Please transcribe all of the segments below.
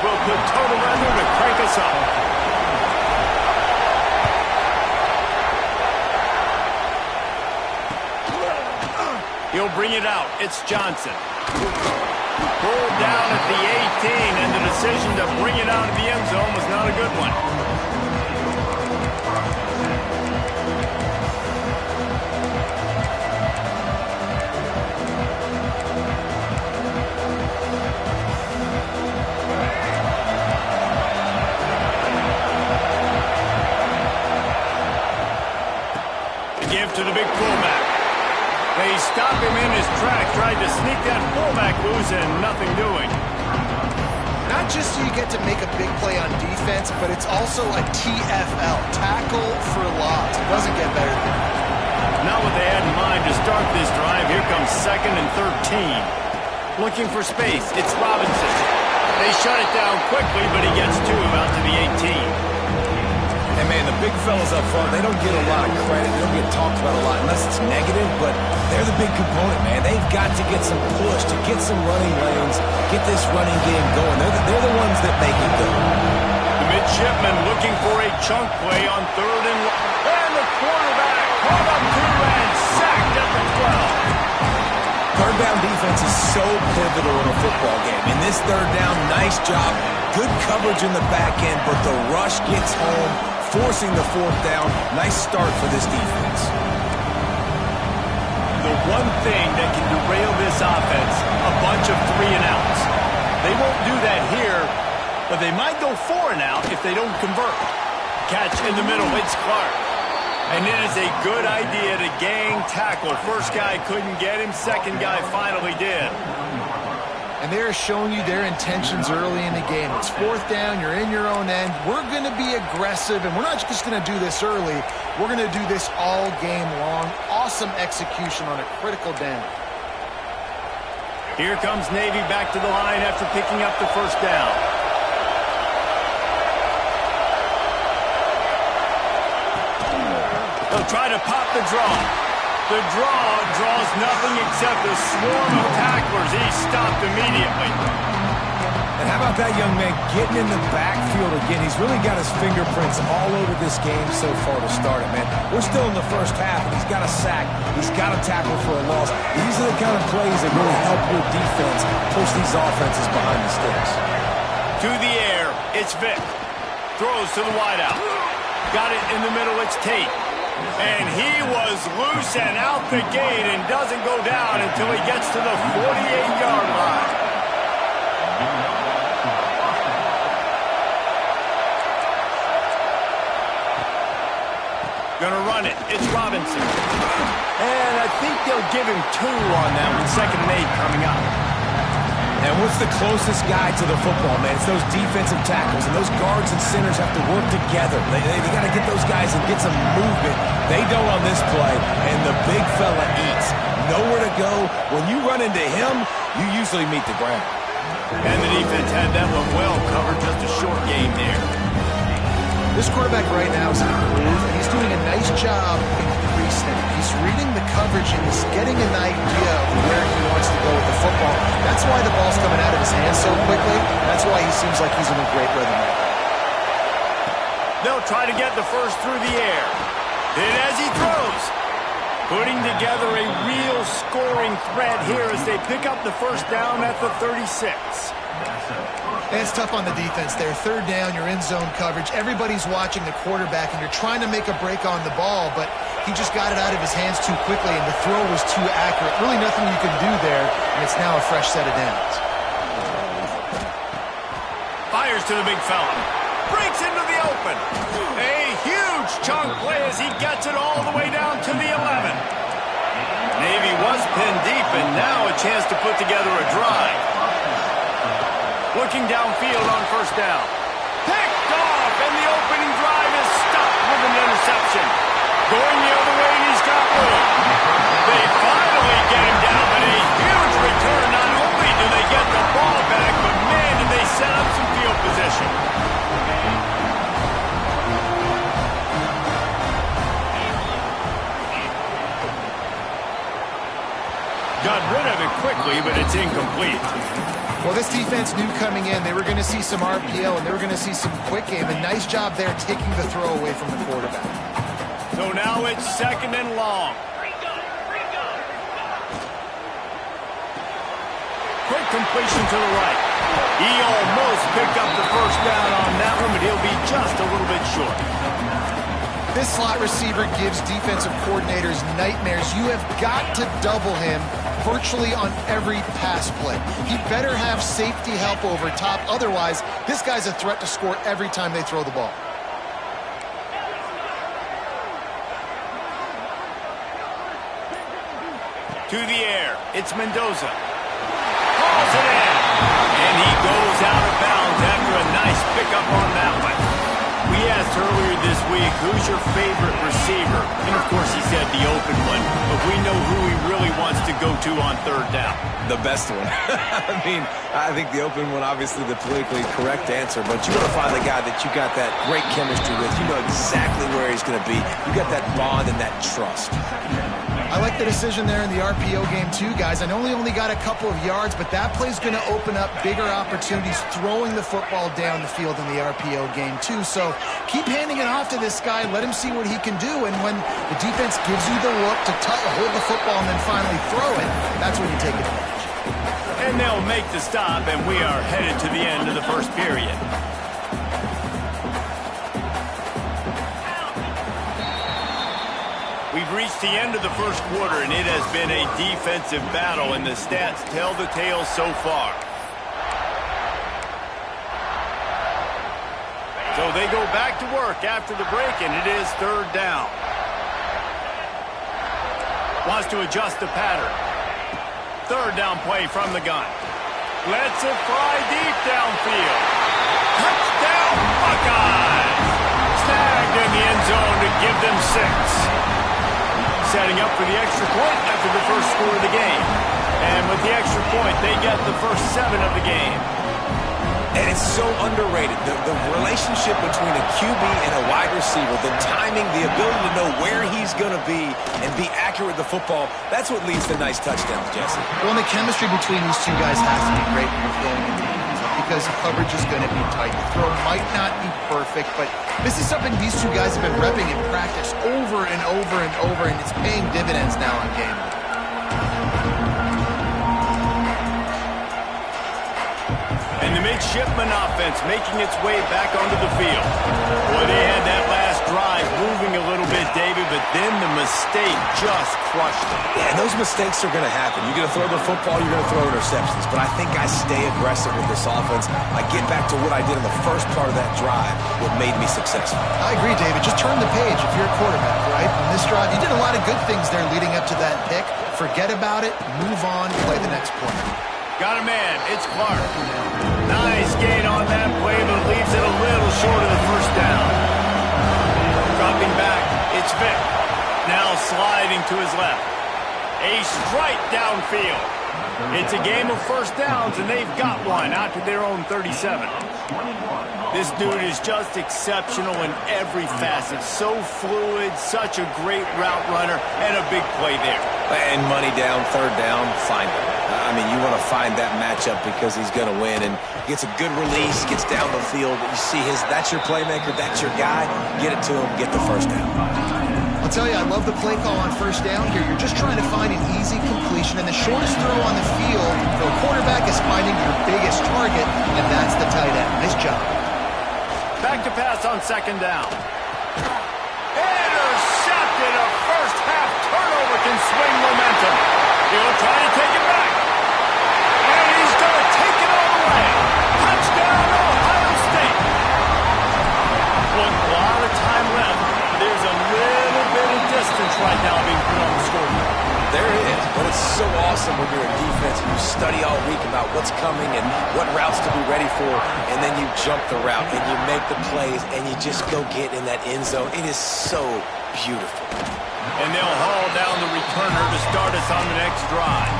will put total weather to crank us up. He'll bring it out. It's Johnson. Pulled down at the 18, and the decision to bring it out of the end zone was not a good one. To the big fullback. They stop him in his track, tried to sneak that fullback loose, and nothing doing. Not just so you get to make a big play on defense, but it's also a TFL, tackle for loss. It doesn't get better than that. Not what they had in mind to start this drive. Here comes 2nd and 13. Looking for space. It's Robinson. They shut it down quickly, but he gets 2 out to the 18. And, man, the big fellas up front, they don't get a lot of credit. They don't get talked about a lot unless it's negative, but they're the big component, man. They've got to get some push, to get some running lanes, get this running game going. They're the ones that make it go. The midshipman looking for a chunk play on 3rd and long. And the quarterback caught up to and sacked at the 12. Third down defense is so pivotal in a football game. In this third down, nice job. Good coverage in the back end, but the rush gets home, forcing the 4th down. Nice start for this defense. The one thing that can derail this offense, a bunch of 3 and outs. They won't do that here, but they might go 4 and out if they don't convert. Catch in the middle, it's Clark. And it is a good idea to gang tackle. First guy couldn't get him, second guy finally did. And they're showing you their intentions early in the game. It's 4th down, you're in your own end. We're going to be aggressive, and we're not just going to do this early. We're going to do this all game long. Awesome execution on a critical down. Here comes Navy back to the line after picking up the 1st down. They'll try to pop the draw. The draw draws nothing except a swarm of tacklers. He's stopped immediately. And how about that young man getting in the backfield again? He's really got his fingerprints all over this game so far to start it, man. We're still in the first half, and he's got a sack. He's got a tackle for a loss. These are the kind of plays that really help your defense push these offenses behind the sticks. To the air, it's Vick. Throws to the wideout. Got it in the middle, it's Tate. And he was loose and out the gate and doesn't go down until he gets to the 48-yard line. Gonna run it. It's Robinson. And I think they'll give him 2 on that one. 2nd and 8 coming up. And what's the closest guy to the football, man? It's those defensive tackles, and those guards and centers have to work together. They got to get those guys and get some movement. They don't on this play, and the big fella eats. Nowhere to go. When you run into him, you usually meet the ground. And the defense had that one well covered. Just a short game there. This quarterback right now is in a groove, and he's doing a nice job increasing. He's reading the coverage, and he's getting an idea of where he wants to go with the football. That's why the ball's coming out of his hands so quickly. That's why he seems like he's in a great rhythm right now. They'll try to get the first through the air. Then as he throws, putting together a real scoring threat here as they pick up the 1st down at the 36. And it's tough on the defense there. 3rd down, you're in zone coverage. Everybody's watching the quarterback, and you're trying to make a break on the ball, but he just got it out of his hands too quickly, and the throw was too accurate. Really nothing you can do there, and it's now a fresh set of downs. Fires to the big fella. Breaks into the open. A huge chunk play as he gets it all the way down to the 11. Navy was pinned deep, and now a chance to put together a drive. Looking downfield on 1st down. Picked off, and the opening drive is stopped with an interception. Going the other way, and he's got room. They finally get him down, but a huge return. Not only do they get the ball back, but man, did they set up some field position. Got rid of it quickly, but it's incomplete. Well, this defense knew coming in they were going to see some RPO and they were going to see some quick game. A nice job there taking the throw away from the quarterback. So now it's 2nd and long. Quick completion to the right. He almost picked up the first down on that one, but he'll be just a little bit short. This slot receiver gives defensive coordinators nightmares. You have got to double him virtually on every pass play. He better have safety help over top. Otherwise, this guy's a threat to score every time they throw the ball. To the air. It's Mendoza. Calls it in. And he goes out of bounds after a nice pickup on that one. We asked earlier this week, who's your favorite receiver? And, of course, he said the open one. But we know who he really wants to go to on 3rd down. The best one. I mean, I think the open one, obviously the politically correct answer, but you want to find the guy that you got that great chemistry with. You know exactly where he's going to be. You got that bond and that trust. I like the decision there in the RPO game too, guys. I know he only got a couple of yards, but that play's going to open up bigger opportunities throwing the football down the field in the RPO game too. So keep handing it off to this guy. Let him see what he can do. And when the defense gives you the look to hold the football and then finally throw it, that's when you take advantage. And they'll make the stop, and we are headed to the end of the first period. We've reached the end of the first quarter, and it has been a defensive battle, and the stats tell the tale so far. So they go back to work after the break, and it is 3rd down. Wants to adjust the pattern. 3rd down play from the gun. Lets it fly deep downfield. Touchdown, Buckeyes! Snagged in the end zone to give them 6. Setting up for the extra point after the first score of the game. And with the extra point, they get the first 7 of the game. And it's so underrated. The relationship between a QB and a wide receiver, the timing, the ability to know where he's going to be and be accurate with the football, that's what leads to nice touchdowns, Jesse. Well, and the chemistry between these two guys has to be great when you're throwing in the end zone because coverage is going to be tight. The throw might not be perfect, but this is something these two guys have been repping in practice over and over and over, and it's paying dividends now on game day. And the midshipman offense making its way back onto the field. Boy, they had that last drive moving a little bit, David, but then the mistake just crushed them. Yeah, and those mistakes are going to happen. You're going to throw the football, you're going to throw interceptions. But I think I stay aggressive with this offense. I get back to what I did in the first part of that drive, what made me successful. I agree, David. Just turn the page if you're a quarterback, right? On this drive, you did a lot of good things there leading up to that pick. Forget about it, move on, play the next play. Got a man. It's Clark. Nice gain on that play, but leaves it a little short of the first down. Dropping back, it's Vick. Now sliding to his left. A strike downfield. It's a game of first downs, and they've got one out to their own 37. This dude is just exceptional in every facet. So fluid, such a great route runner, and a big play there. And money down, 3rd down, find him. I mean, you want to find that matchup because he's going to win, and gets a good release, gets down the field. You see that's your playmaker, that's your guy. Get it to him, get the first down. I'll tell you, I love the play call on first down here. You're just trying to find an easy completion, and the shortest throw on the field for a quarterback is finding your biggest target, and that's the tight end. Nice job. Back to pass on 2nd down. Intercepted. A first half turnover can swing momentum. He'll try to take it back. And he's going to take it all the way. Touchdown, Ohio State. Look, a lot of time left. There's a little bit of distance right now being put on the scoreboard. There it is, but it's so awesome when you're in defense and you study all week about what's coming and what routes to be ready for, and then you jump the route and you make the plays and you just go get in that end zone. It is so beautiful. And they'll haul down the returner to start us on the next drive.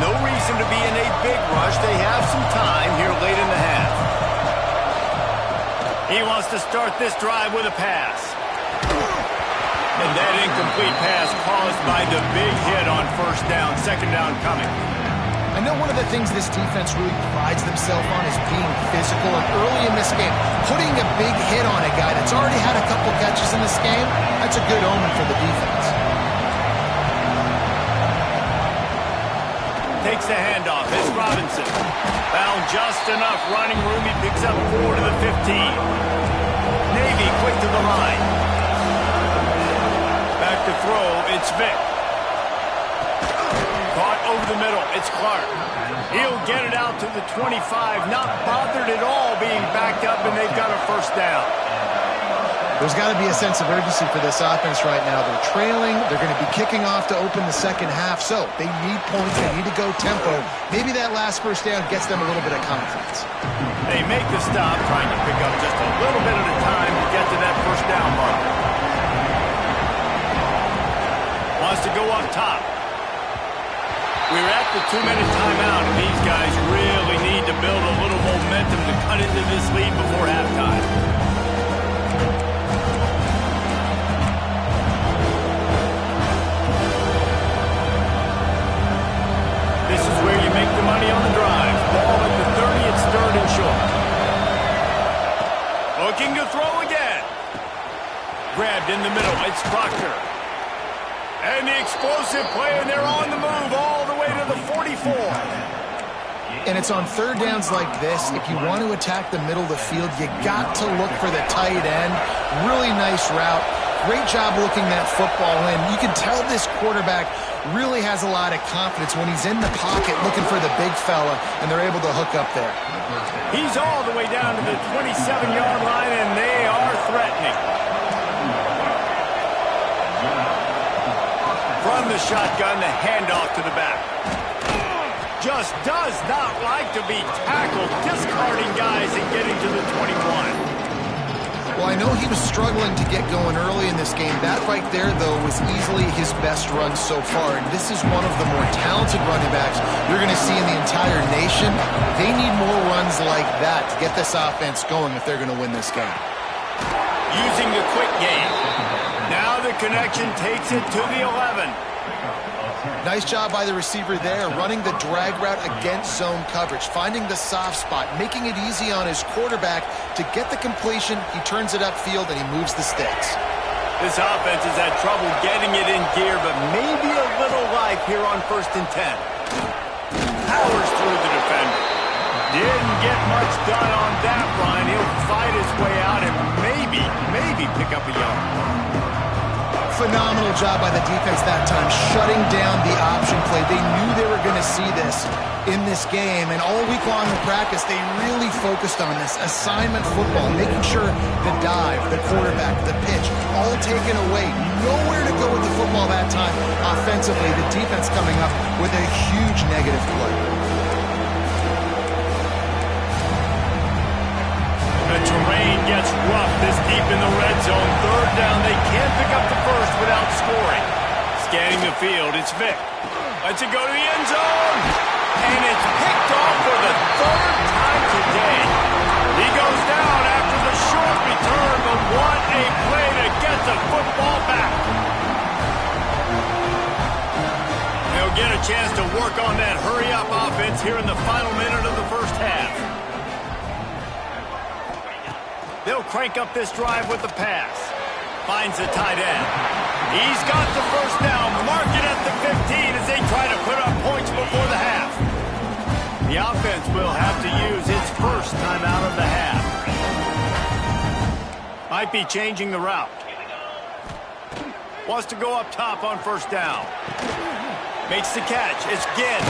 No reason to be in a big rush. They have some time here late in the half. He wants to start this drive with a pass. that incomplete pass caused by the big hit on first down, second down coming. I know one of the things this defense really prides themselves on is being physical, and early in this game, putting a big hit on a guy that's already had a couple catches in this game, that's a good omen for the defense. Takes the handoff. It's Robinson. Found just enough running room. He picks up 4 to the 15. Navy quick to the line. Back to throw. It's Vick. Caught over the middle. It's Clark. He'll get it out to the 25. Not bothered at all being backed up, and they've got a first down. There's got to be a sense of urgency for this offense right now. They're trailing. They're going to be kicking off to open the second half, so they need points. They need to go tempo. Maybe that last first down gets them a little bit of confidence. They make the stop, trying to pick up just a little bit at a time to get to that first down mark. Wants to go up top. We're at the 2-minute timeout, and these guys really need to build a little momentum to cut into this lead before halftime. This is where you make the money on the drive. Ball at the 30, it's third and short. Looking to throw again. Grabbed in the middle, it's Proctor. And the explosive play, and they're on the move all the way to the 44. And it's on third downs like this. If you want to attack the middle of the field, you got to look for the tight end. Really nice route. Great job looking that football in. You can tell this quarterback really has a lot of confidence when he's in the pocket looking for the big fella, and they're able to hook up there. He's all the way down to the 27-yard line, and they are threatening. From the shotgun, the handoff to the back. Just does not like to be tackled, discarding guys and getting to the 21. Well, I know he was struggling to get going early in this game. That right there, though, was easily his best run so far. And this is one of the more talented running backs you're going to see in the entire nation. They need more runs like that to get this offense going if they're going to win this game. Using the quick game. Now the connection takes it to the 11. Nice job by the receiver there, running the drag route against zone coverage, finding the soft spot, making it easy on his quarterback to get the completion. He turns it upfield, and he moves the sticks. This offense has had trouble getting it in gear, but maybe a little life here on 1st and 10. Powers through the defender. Didn't get much done on that run. He'll fight his way out and maybe pick up a yard. Phenomenal job by the defense that time, shutting down the option play. They knew they were going to see this in this game, and all week long in practice, they really focused on this assignment football, making sure the dive, the quarterback, the pitch, all taken away. Nowhere to go with the football that time offensively. The defense coming up with a huge negative play. The terrain gets rough this deep in the red zone. Third down, they can't pick up the first without scoring. Scanning the field, it's Vick. Lets it go to the end zone. And it's picked off for the third time today. He goes down after the short return, but what a play to get the football back. They'll get a chance to work on that hurry-up offense here in the final minute of the first half. They'll crank up this drive with the pass. Finds the tight end. He's got the first down. Mark it at the 15 as they try to put up points before the half. The offense will have to use its first time out of the half. Might be changing the route. Wants to go up top on first down. Makes the catch. It's Ginn.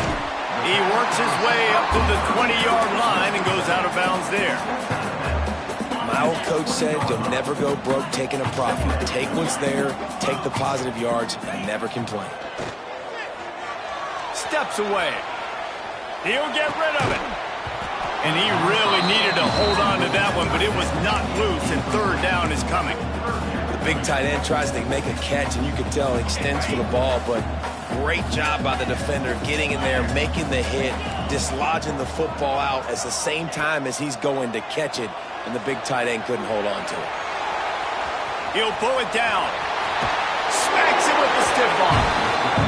He works his way up to the 20-yard line and goes out of bounds there. My old coach said you'll never go broke taking a profit. Take what's there, take the positive yards, and never complain. Steps away. He'll get rid of it. And he really needed to hold on to that one, but it was not loose, and third down is coming. The big tight end tries to make a catch, and you can tell he extends for the ball, but great job by the defender getting in there, making the hit, dislodging the football out at the same time as he's going to catch it, and the big tight end couldn't hold on to it. He'll pull it down. stiff arm.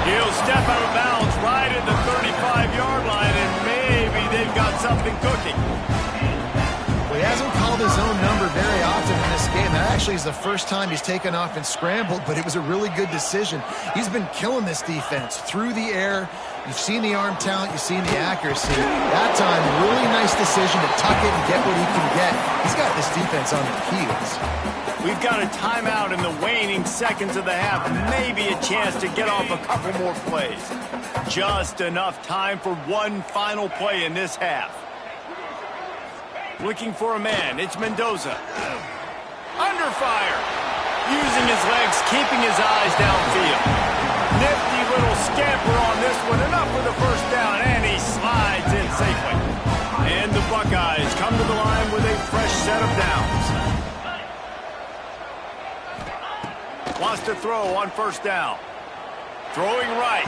He'll step out of bounds right at the 35-yard line, and maybe they've got something cooking. Well, he hasn't called his own number very often in this game. That actually is the first time he's taken off and scrambled, but it was a really good decision. He's been killing this defense through the air. You've seen the arm talent, you've seen the accuracy. That time, really nice decision to tuck it and get what he can get. He's got this defense on their heels. We've got a timeout in the waning seconds of the half. Maybe a chance to get off a couple more plays. Just enough time for one final play in this half. Looking for a man, it's Mendoza. Under fire. Using his legs, keeping his eyes downfield. Nifty little scamper on this one. Enough for the first down, and he slides in safely. And the Buckeyes come to the line with a fresh set of downs. Wants to throw on first down. Throwing right.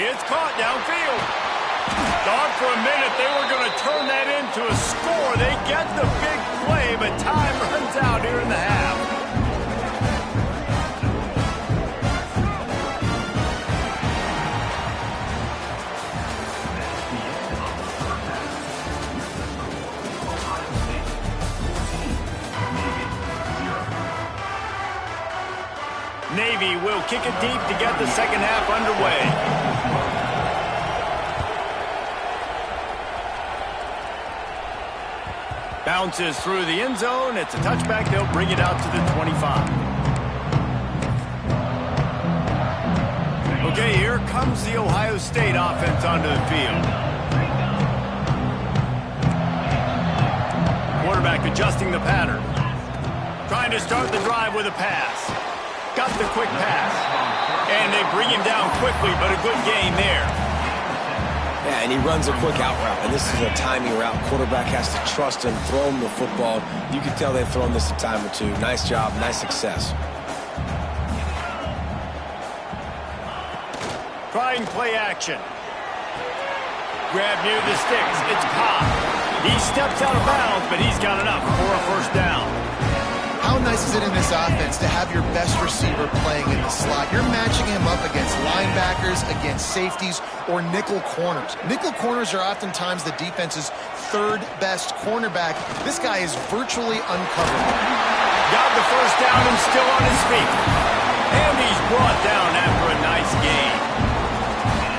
It's caught downfield. Thought for a minute they were going to turn that into a score. They get the big play, but time runs out here in the half. Navy will kick it deep to get the second half underway. Bounces through the end zone. It's a touchback. They'll bring it out to the 25. Okay, here comes the Ohio State offense onto the field. Quarterback adjusting the pattern. Trying to start the drive with a pass. Got the quick pass. And they bring him down quickly, but a good gain there. Yeah, and he runs a quick out route, and this is a timing route. Quarterback has to trust him, throw him the football. You can tell they've thrown this a time or two. Nice job, nice success. Trying play action. Grab near the sticks. It's Pop. He steps out of bounds, but he's got enough for a first down. How nice is it in this offense to have your best receiver playing in the slot? You're matching him up against linebackers, against safeties, or nickel corners. Nickel corners are oftentimes the defense's third best cornerback. This guy is virtually uncoverable. Got the first down and still on his feet. And he's brought down after a nice game.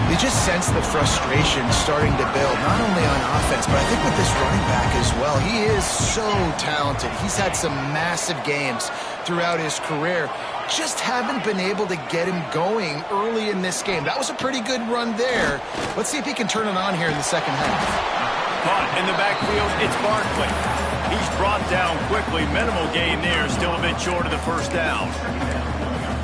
You just sense the frustration starting to build, not only on offense, but I think with this running back as well. He is so talented. He's had some massive games throughout his career. Just haven't been able to get him going early in this game. That was a pretty good run there. Let's see if he can turn it on here in the second half. Caught in the backfield, it's Barkley. He's brought down quickly. Minimal gain there, still a bit short of the first down.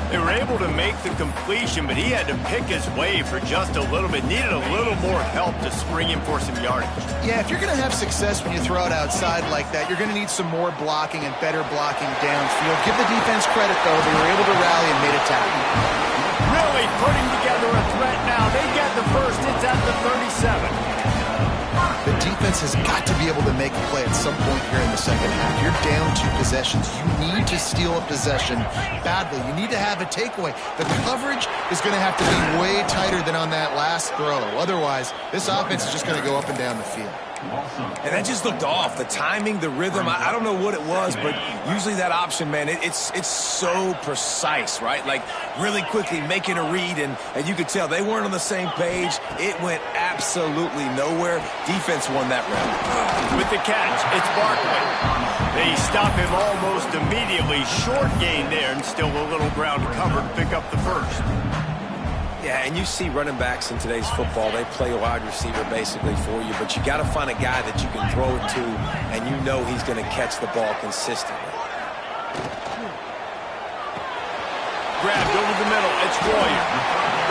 They were able to make the completion, but he had to pick his way for just a little bit. Needed a little more help to spring him for some yardage. Yeah, if you're going to have success when you throw it outside like that, you're going to need some more blocking and better blocking downfield. Give the defense credit, though. They were able to rally and made a tackle. Really putting together a threat now. They get the first. It's at the 37. The defense has got to be able to make a play at some point here in the second half. You're down 2 possessions. You need to steal a possession badly. You need to have a takeaway. The coverage is going to have to be way tighter than on that last throw. Otherwise, this offense is just going to go up and down the field. And that just looked off. The timing, the rhythm, I don't know what it was, but usually that option, man, it's so precise, right? Like really quickly making a read, and you could tell they weren't on the same page. It went absolutely nowhere. Defense won that round. With the catch, it's Barkley. They stop him almost immediately. Short gain there, and still a little ground to cover to pick up the first. Yeah, and you see running backs in today's football, they play a wide receiver basically for you, but you got to find a guy that you can throw it to, and you know he's going to catch the ball consistently. Grabbed over the middle, it's Royer.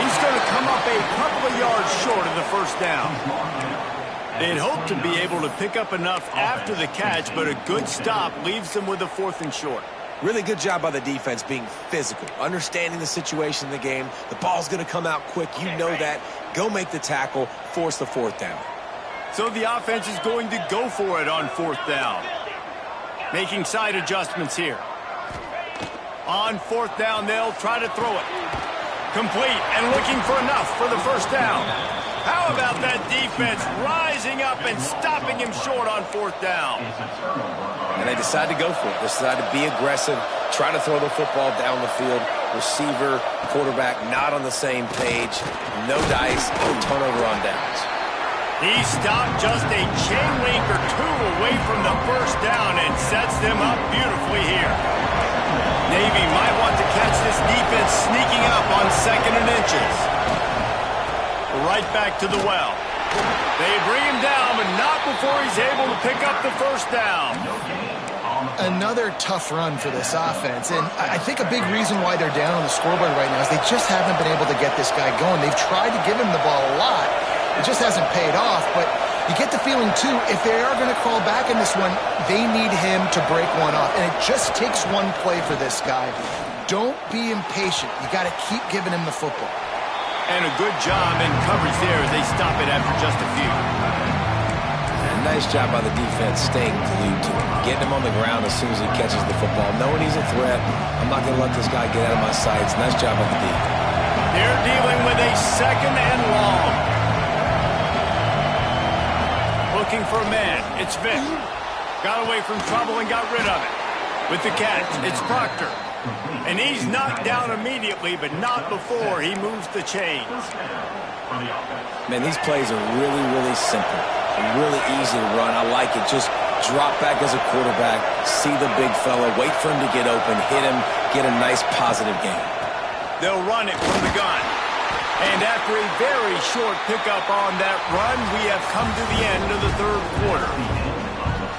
He's going to come up a couple of yards short of the first down. They'd hoped to be able to pick up enough after the catch, but a good stop leaves them with a 4th and short. Really good job by the defense being physical, understanding the situation in the game. The ball's going to come out quick. You know that. Go make the tackle, force the 4th down. So the offense is going to go for it on 4th down. Making side adjustments here. On 4th down, they'll try to throw it. Complete and looking for enough for the first down. How about that defense rising up and stopping him short on fourth down? And they decide to go for it. They decide to be aggressive, try to throw the football down the field. Receiver, quarterback not on the same page. No dice, no turnover on downs. He stopped just a chain link or two away from the first down and sets them up beautifully here. Navy might want to catch this defense sneaking up on 2nd and inches. Right back to the well. They bring him down, but not before he's able to pick up the first down. Another tough run for this offense, and I think a big reason why they're down on the scoreboard right now is they just haven't been able to get this guy going. They've tried to give him the ball a lot. It just hasn't paid off, but you get the feeling, too, if they are going to crawl back in this one, they need him to break one off, and it just takes one play for this guy. Don't be impatient. You got to keep giving him the football. And a good job in coverage there as they stop it after just a few. And nice job by the defense staying glued to him, getting him on the ground as soon as he catches the football, knowing he's a threat. I'm not going to let this guy get out of my sights. Nice job by the D. They're dealing with a 2nd and long. Looking for a man. It's Vick. Got away from trouble and got rid of it. With the catch, it's Proctor. And he's knocked down immediately, but not before he moves the chains. Man, these plays are really, really simple and really easy to run. I like it. Just drop back as a quarterback, see the big fella, wait for him to get open, hit him, get a nice positive gain. They'll run it from the gun. And after a very short pickup on that run, we have come to the end of the third quarter.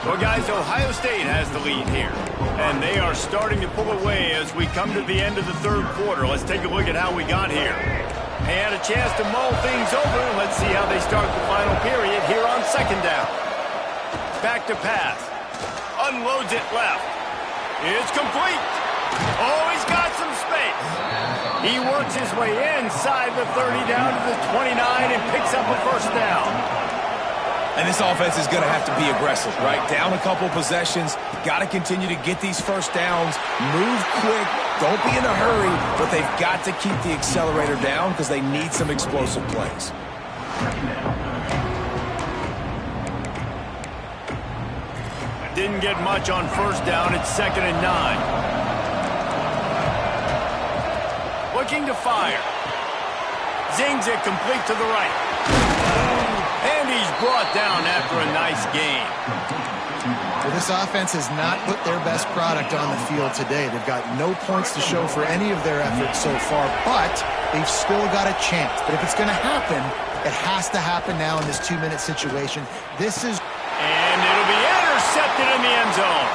Well, guys, Ohio State has the lead here. And they are starting to pull away as we come to the end of the third quarter. Let's take a look at how we got here. They had a chance to mull things over. Let's see how they start the final period here on 2nd down. Back to pass. Unloads it left. It's complete. Oh, he's got some space. He works his way inside the 30 down to the 29 and picks up a first down. And this offense is going to have to be aggressive, right? Down a couple possessions. Got to continue to get these first downs. Move quick. Don't be in a hurry. But they've got to keep the accelerator down because they need some explosive plays. Didn't get much on first down. It's 2nd and 9. Looking to fire. Zings it complete to the right. And he's brought down after a nice gain. Well, this offense has not put their best product on the field today. They've got no points to show for any of their efforts so far, but they've still got a chance. But if it's going to happen, it has to happen now in this 2-minute situation. This is... And it'll be intercepted in the end zone.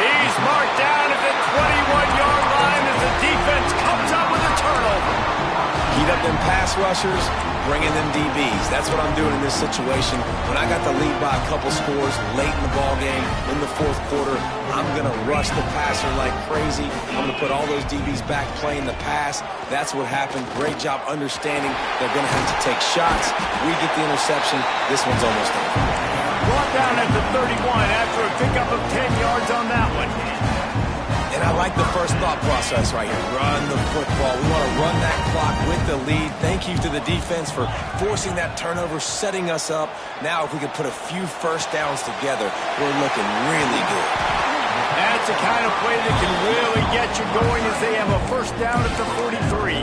He's marked down at the 21-yard line as the defense comes up with a turnover. Heat up them pass rushers, bring in them DBs. That's what I'm doing in this situation. When I got the lead by a couple scores late in the ball game, in the fourth quarter, I'm going to rush the passer like crazy. I'm going to put all those DBs back playing the pass. That's what happened. Great job understanding they're going to have to take shots. We get the interception. This one's almost over. Brought down at the 31 after a pickup of 10 yards on that one. And I like the first thought process right here. Run the football. We want to run that clock with the lead. Thank you to the defense for forcing that turnover, setting us up. Now, if we could put a few first downs together, we're looking really good. That's the kind of play that can really get you going as they have a first down at the 43.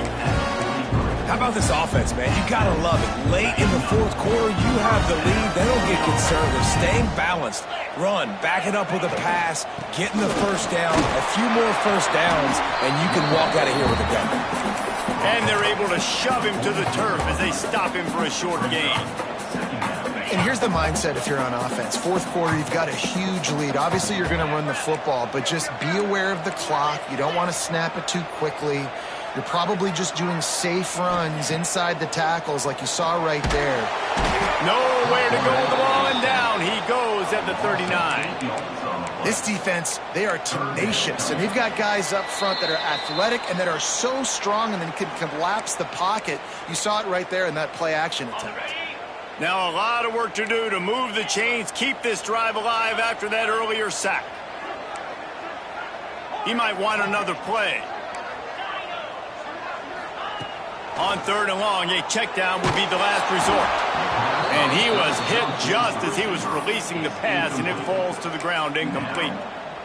How about this offense, man? You got to love it. Late in the fourth quarter, you have the lead. They don't get conservative. Staying balanced. Run. Back it up with a pass. Getting the first down. A few more first downs, and you can walk out of here with a gun. And they're able to shove him to the turf as they stop him for a short gain. And here's the mindset if you're on offense. Fourth quarter, you've got a huge lead. Obviously, you're going to run the football, but just be aware of the clock. You don't want to snap it too quickly. You're probably just doing safe runs inside the tackles like you saw right there. Nowhere to go with the ball and down. He goes at the 39. This defense, they are tenacious, and they've got guys up front that are athletic and that are so strong and then can collapse the pocket. You saw it right there in that play-action attempt. Now a lot of work to do to move the chains, keep this drive alive after that earlier sack. He might want another play. On 3rd and long, a check down would be the last resort. And he was hit just as he was releasing the pass, and it falls to the ground incomplete.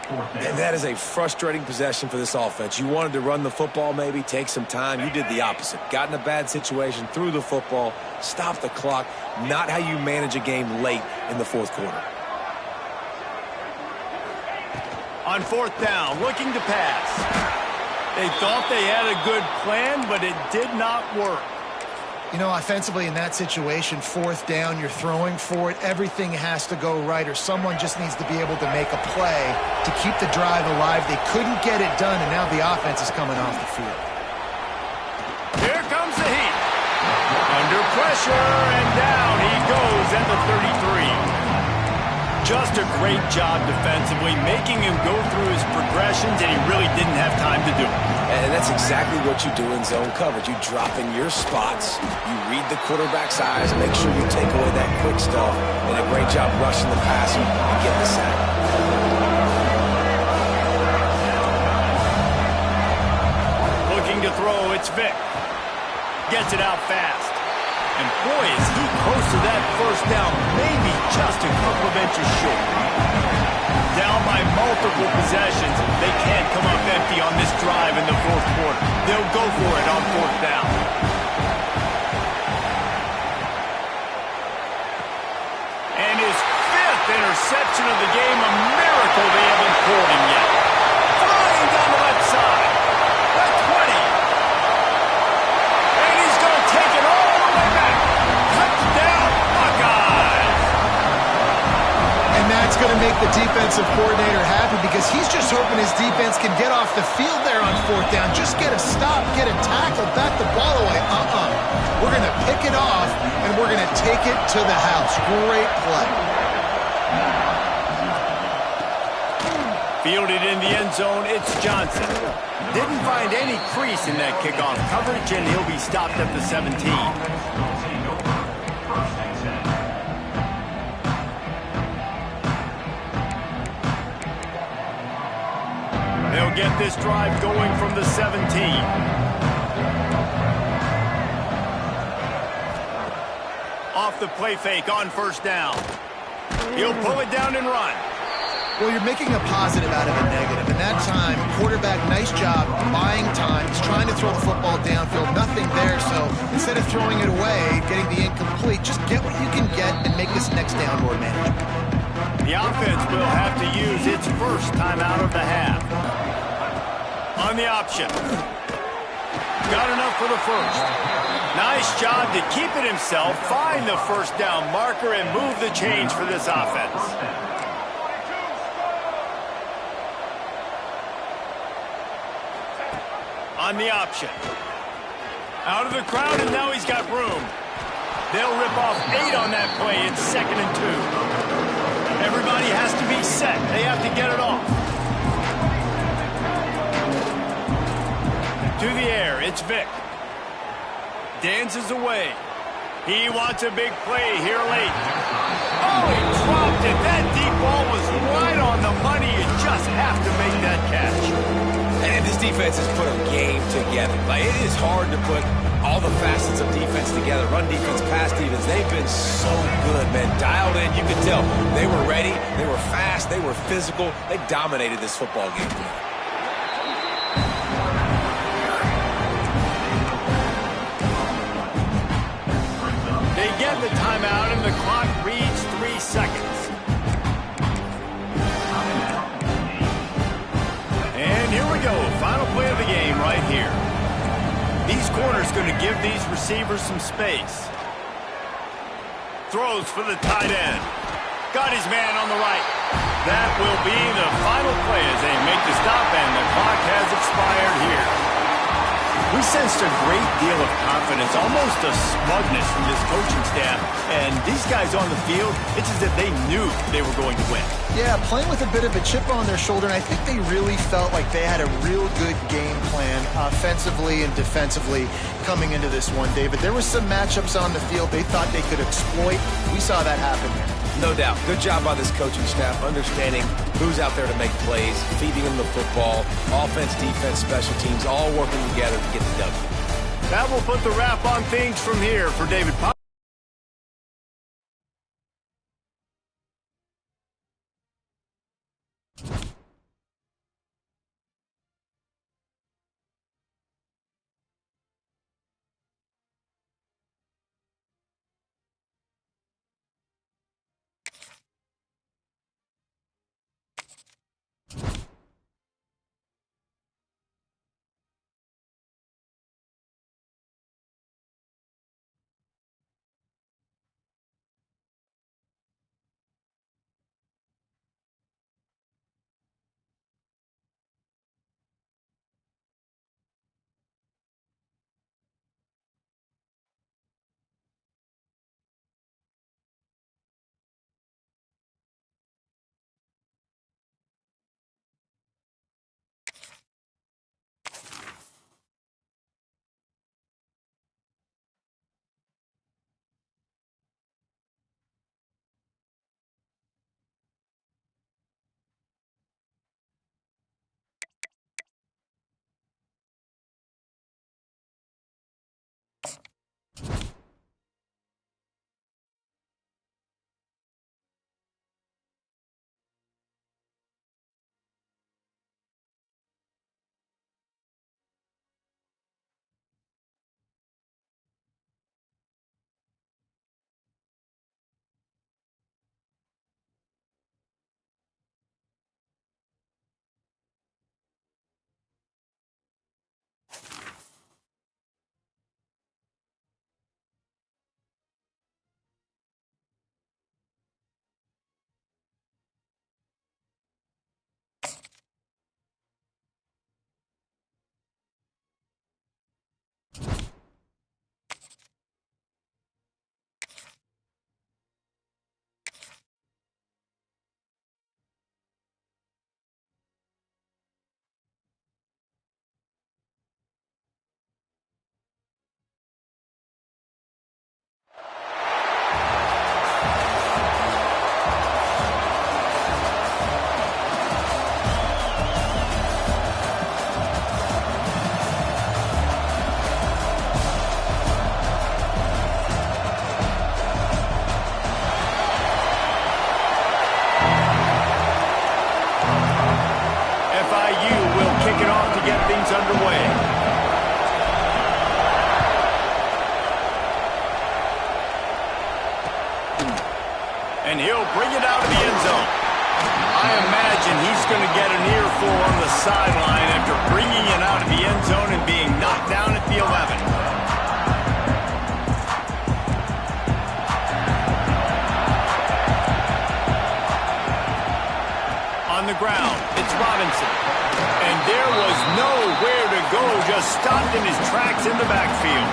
And that is a frustrating possession for this offense. You wanted to run the football, maybe take some time. You did the opposite. Got in a bad situation, threw the football, stopped the clock. Not how you manage a game late in the 4th quarter. On 4th down, looking to pass. They thought they had a good plan, but it did not work. You know, offensively in that situation, 4th down, you're throwing for it. Everything has to go right, or someone just needs to be able to make a play to keep the drive alive. They couldn't get it done, and now the offense is coming off the field. Here comes the heat. Under pressure, and down he goes at the 33. Just a great job defensively, making him go through his progressions, and he really didn't have time to do it. And that's exactly what you do in zone coverage. You drop in your spots, you read the quarterback's eyes, make sure you take away that quick stuff, and a great job rushing the passer and getting the sack. Looking to throw, it's Vic. Gets it out fast. And boy, is he close to that 1st down, maybe just a couple of inches short. Down by multiple possessions, they can't come up empty on this drive in the 4th quarter. They'll go for it on 4th down. And his 5th interception of the game, a miracle they haven't pulled him yet. Flying down the left side. The 20. And he's going to take it all the way back. Touchdown, Buckeyes. And that's going to make the defensive coordinator happy because he's just hoping his defense can get off the field there on 4th down. Just get a stop, get a tackle, bat the ball away. We're going to pick it off, and we're going to take it to the house. Great play. Fielded in the end zone, it's Johnson. Didn't find any crease in that kickoff coverage, and he'll be stopped at the 17. They'll get this drive going from the 17. Off the play fake on 1st down. He'll pull it down and run. Well, you're making a positive out of a negative. And that time, quarterback, nice job buying time. He's trying to throw the football downfield. Nothing there, so instead of throwing it away, getting the incomplete, just get what you can get and make this next down more manageable. The offense will have to use its 1st timeout of the half. On the option. Got enough for the 1st. Nice job to keep it himself, find the 1st down marker, and move the change for this offense. On the option. Out of the crowd, and now he's got room. They'll rip off 8 on that play. It's 2nd and 2. Everybody has to be set. They have to get it off. To the air, it's Vic. Dances away. He wants a big play here late. Oh, he dropped it. That deep ball was right on the money. You just have to make that catch. And this defense has put a game together. Like, it is hard to put all the facets of defense together. Run defense, pass defense. They've been so good, man. Dialed in. You could tell they were ready. They were fast. They were physical. They dominated this football game. They get the timeout, and the clock reads 3 seconds. And here we go. Final play of the game right here. These corners going to give these receivers some space. Throws for the tight end. Got his man on the right. That will be the final play as they make the stop, and the clock has expired here. We sensed a great deal of confidence, almost a smugness from this coaching staff. And these guys on the field, it's as if they knew they were going to win. Yeah, playing with a bit of a chip on their shoulder, and I think they really felt like they had a real good game plan offensively and defensively coming into this one, David. There were some matchups on the field they thought they could exploit. We saw that happen there. No doubt. Good job by this coaching staff, understanding who's out there to make plays, feeding them the football, offense, defense, special teams, all working together to get the W. That will put the wrap on things from here for David Pop. Underway. And he'll bring it out of the end zone. I imagine he's going to get an earful on the sideline after bringing it out of the end zone and being knocked down at the 11. On the ground, it's Robinson. And there was nowhere to go, just stopped in his tracks in the backfield.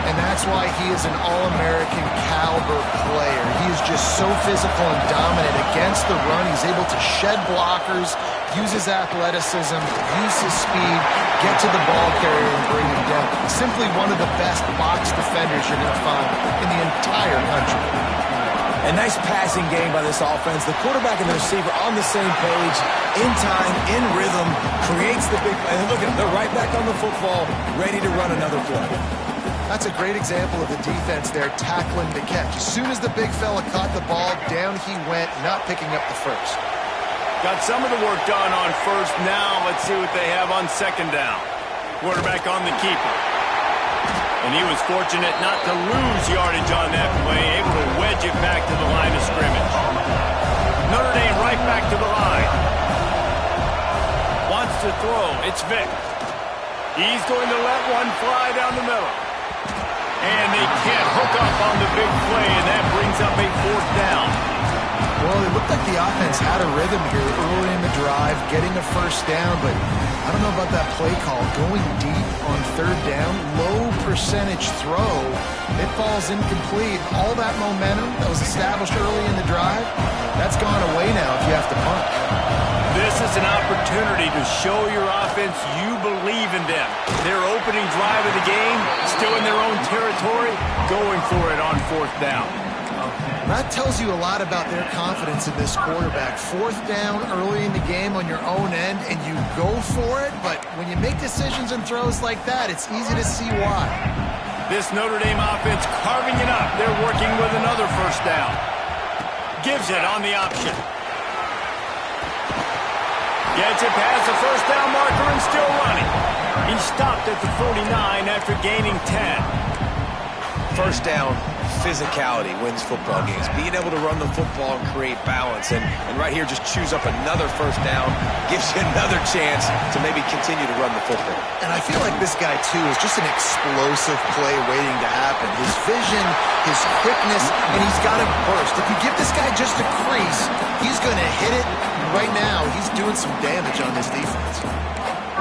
And that's why he is an All-American caliber player. He is just so physical and dominant against the run. He's able to shed blockers, use his athleticism, use his speed, get to the ball carrier and bring him down. Simply one of the best box defenders you're going to find in the entire country. A nice passing game by this offense. The quarterback and the receiver on the same page, in time, in rhythm, creates the big play. And look at them, they're right back on the football, ready to run another play. That's a great example of the defense there tackling the catch. As soon as the big fella caught the ball, down he went, not picking up the first. Got some of the work done on first. Now let's see what they have on second down. Quarterback on the keeper. And he was fortunate not to lose yardage on that play, able to wedge it back to the line of scrimmage. Notre Dame right back to the line. Wants to throw. It's Vick. He's going to let one fly down the middle. And they can't hook up on the big play, and that brings up a fourth down. Well, it looked like the offense had a rhythm here early in the drive, getting a first down, but I don't know about that play call. Going deep on third down, low percentage throw, it falls incomplete. All that momentum that was established early in the drive, that's gone away now if you have to punt. This is an opportunity to show your offense you believe in them. Their opening drive of the game, still in their own territory, going for it on fourth down. That tells you a lot about their confidence in this quarterback. Fourth down early in the game on your own end, and you go for it, but when you make decisions and throws like that, it's easy to see why. This Notre Dame offense carving it up. They're working with another first down. Gives it on the option. Gets it past the first down marker and still running. He stopped at the 49 after gaining 10. First down, physicality wins football games. Being able to run the football and create balance. And right here, just choose up another first down. Gives you another chance to maybe continue to run the football. And I feel like this guy, too, is just an explosive play waiting to happen. His vision, his quickness, and he's got a burst. If you give this guy just a crease, he's going to hit it. Right now, he's doing some damage on this defense.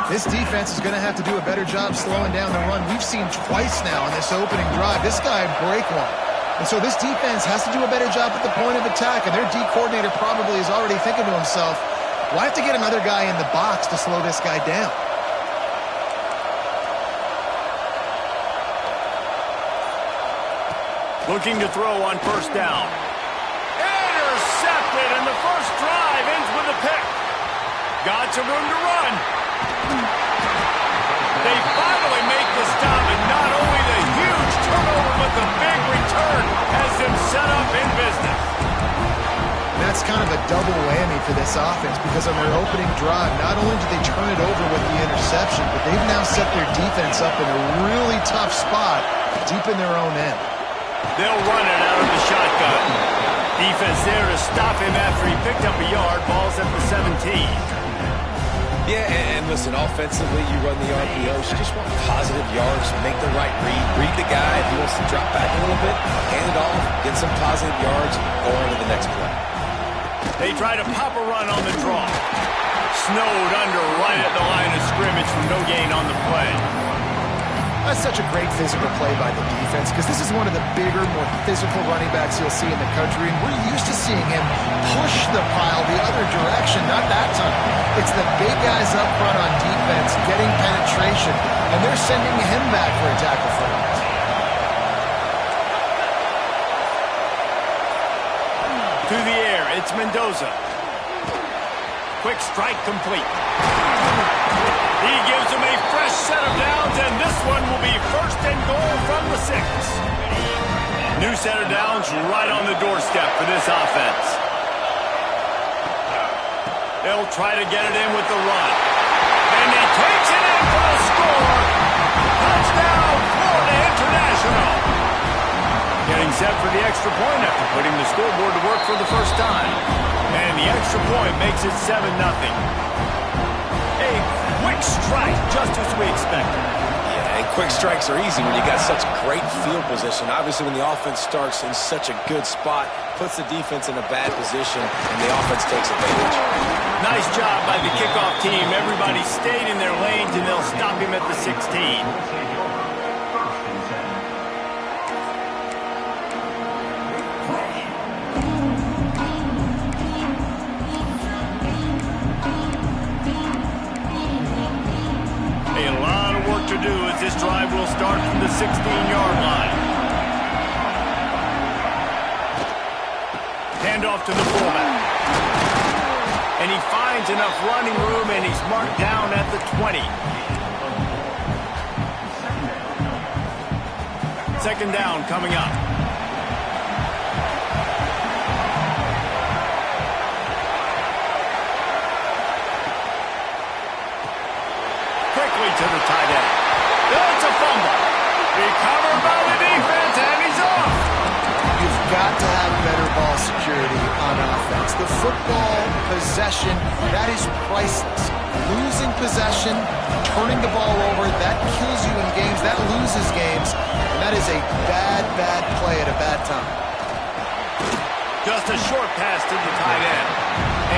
This defense is going to have to do a better job slowing down the run. We've seen twice now in this opening drive. This guy break one. And so this defense has to do a better job at the point of attack, and their D coordinator probably is already thinking to himself, well, I have to get another guy in the box to slow this guy down. Looking to throw on first down. Intercepted, and the first drive ends with a pick. Got some room to run. They finally make the stop, and not only the huge turnover, but the big return has them set up in business. That's kind of a double whammy for this offense, because on their opening drive, not only did they turn it over with the interception, but they've now set their defense up in a really tough spot deep in their own end. They'll run it out of the shotgun. Defense there to stop him after he picked up a yard. Ball's at the 17. Yeah, and listen, offensively, you run the RPOs. You just want positive yards, make the right read the guy. If he wants to drop back a little bit, hand it off, get some positive yards, go on to the next play. They try to pop a run on the draw. Snowed under right at the line of scrimmage for no gain on the play. That's such a great physical play by the defense, because this is one of the bigger, more physical running backs you'll see in the country, and we're used to seeing him push the pile the other direction. Not that time. It's the big guys up front on defense getting penetration, and they're sending him back for a tackle for him. Through the air, it's Mendoza. Quick strike complete. He gives them a fresh set of downs, and this one will be first and goal from the 6. New set of downs right on the doorstep for this offense. They'll try to get it in with the run. And he takes it in for the score. Touchdown, Florida International. Getting set for the extra point after putting the scoreboard to work for the first time. And the extra point makes it 7-0. A quick strike, just as we expected. Yeah, and quick strikes are easy when you got such great field position. Obviously, when the offense starts in such a good spot, puts the defense in a bad position, and the offense takes advantage. Nice job by the kickoff team. Everybody stayed in their lanes, and they'll stop him at the 16. This drive will start from the 16-yard line. Hand off to the fullback. And he finds enough running room, and he's marked down at the 20. Second down coming up. Quickly to the tight end. It's a fumble. Recovered by the defense, and he's off. You've got to have better ball security on offense. The football possession, that is priceless. Losing possession, turning the ball over, that kills you in games, that loses games, and that is a bad, bad play at a bad time. Just a short pass to the tight end.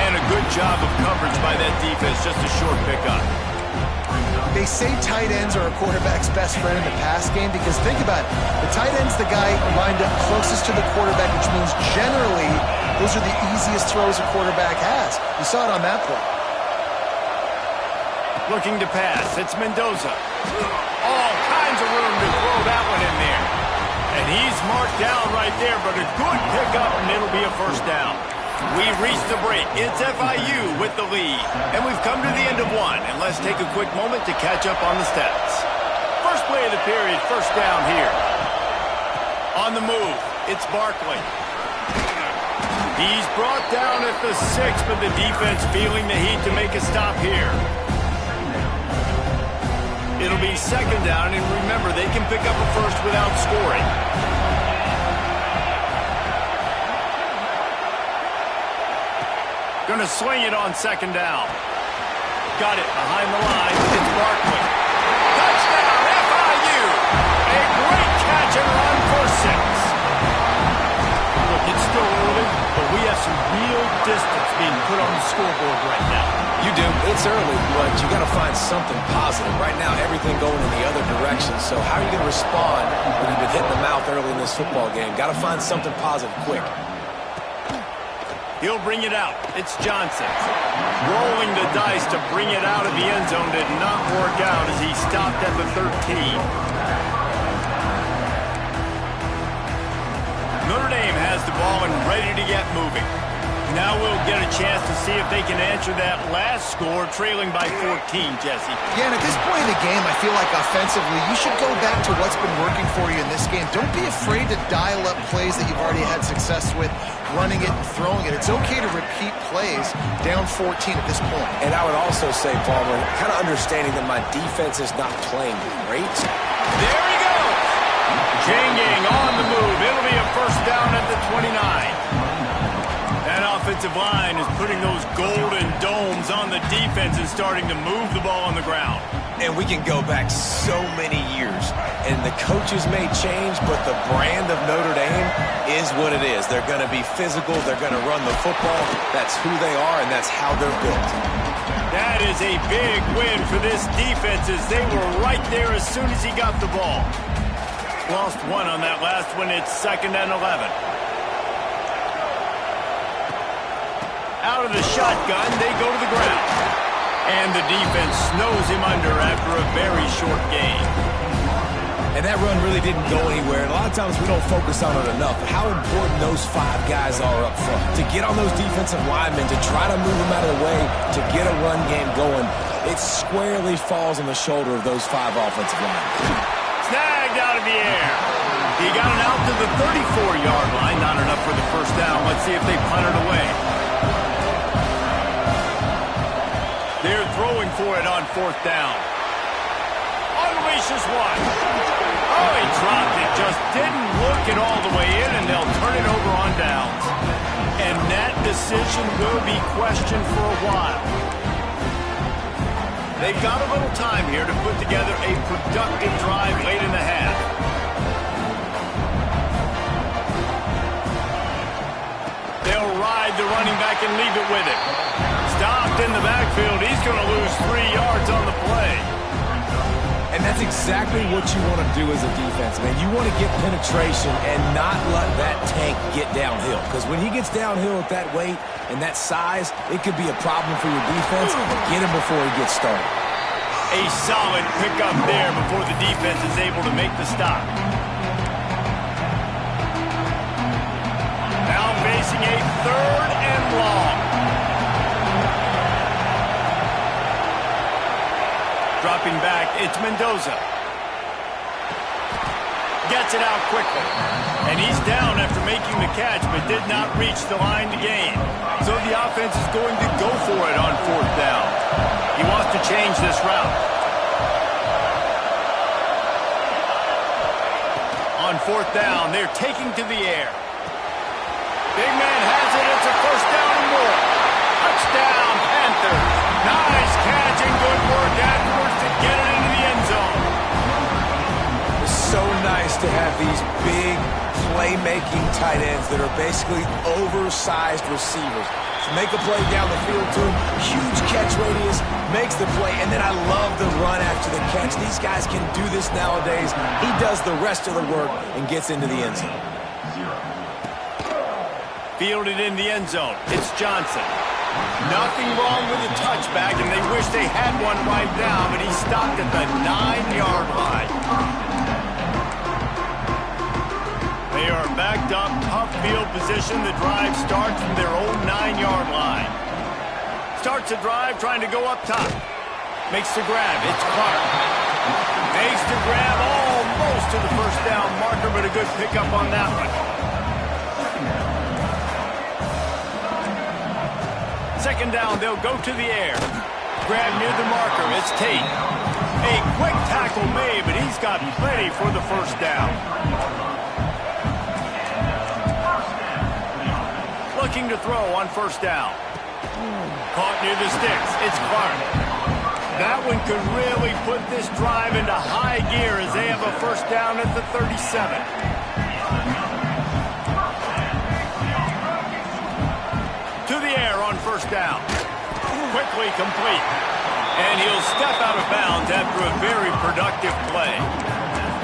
And a good job of coverage by that defense, just a short pickup. They say tight ends are a quarterback's best friend in the pass game, because think about it. The tight end's the guy lined up closest to the quarterback, which means generally those are the easiest throws a quarterback has. You saw it on that play. Looking to pass. It's Mendoza. All kinds of room to throw that one in there. And he's marked down right there, but a good pickup, and it'll be a first down. We reached the break. It's FIU with the lead. And we've come to the end of one. And let's take a quick moment to catch up on the stats. First play of the period, first down here. On the move, it's Barkley. He's brought down at the 6, but the defense feeling the heat to make a stop here. It'll be second down, and remember, they can pick up a first without scoring. Going to swing it on second down. Got it behind the line. It's Barkley. Touchdown, FIU! A great catch and run for 6. Look, it's still early, but we have some real distance being put on the scoreboard right now. You do. It's early, but you got to find something positive. Right now, everything going in the other direction. So how are you going to respond when you've been hit in the mouth early in this football game? Got to find something positive quick. He'll bring it out. It's Johnson. Rolling the dice to bring it out of the end zone did not work out as he stopped at the 13. Notre Dame has the ball and ready to get moving. Now we'll get a chance to see if they can answer that last score, trailing by 14, Jesse. Yeah, and at this point in the game, I feel like offensively, you should go back to what's been working for you in this game. Don't be afraid to dial up plays that you've already had success with, running it and throwing it. It's okay to repeat plays down 14 at this point. And I would also say, Palmer, kind of understanding that my defense is not playing great. There he goes! Janging on the move. It'll be a first down at the 29. That offensive line is putting those golden domes on the defense and starting to move the ball on the ground. And we can go back so many years. And the coaches may change, but the brand of Notre Dame is what it is. They're going to be physical. They're going to run the football. That's who they are, and that's how they're built. That is a big win for this defense as they were right there as soon as he got the ball. Lost one on that last one. It's 2nd and 11. Out of the shotgun, they go to the ground. And the defense snows him under after a very short game. And that run really didn't go anywhere. And a lot of times we don't focus on it enough. How important those 5 guys are up front. To get on those defensive linemen, to try to move them out of the way, to get a run game going, it squarely falls on the shoulder of those 5 offensive linemen. Snagged out of the air. He got it out to the 34-yard line. Not enough for the first down. Let's see if they punt it away. They're throwing for it on 4th down. Unleashes one. Oh, he dropped it. Just didn't look it all the way in, and they'll turn it over on downs. And that decision will be questioned for a while. They've got a little time here to put together a productive drive late in the half. They'll ride the running back and leave it with it. Stopped in the backfield. He's going to lose 3 yards on the play. And that's exactly what you want to do as a defense, man. You want to get penetration and not let that tank get downhill. Because when he gets downhill at that weight and that size, it could be a problem for your defense. Get him before he gets started. A solid pickup there before the defense is able to make the stop. Now facing a 3rd and long. Dropping back, it's Mendoza. Gets it out quickly. And he's down after making the catch, but did not reach the line to gain. So the offense is going to go for it on 4th down. He wants to change this route. On 4th down, they're taking to the air. Big man has it. It's a first down and more. Touchdown, Panthers. Nice catch and good work afterwards to get it into the end zone. It's so nice to have these big playmaking tight ends that are basically oversized receivers. To make a play down the field to him, huge catch radius, makes the play, and then I love the run after the catch. These guys can do this nowadays. He does the rest of the work and gets into the end zone. Fielded in the end zone. It's Johnson. Nothing wrong with the touchback, and they wish they had one right now, but he stopped at the 9-yard line. They are backed up, tough field position. The drive starts from their own 9-yard line. Starts the drive trying to go up top. Makes the grab. It's Clark. Makes the grab almost to the first down marker, but a good pickup on that one. Second down, they'll go to the air. Grab near the marker. It's Tate. A quick tackle made, but he's got plenty for the first down. Looking to throw on first down. Caught near the sticks. It's Clark. That one could really put this drive into high gear as they have a first down at the 37. To the air on first down. Quickly complete. And he'll step out of bounds after a very productive play.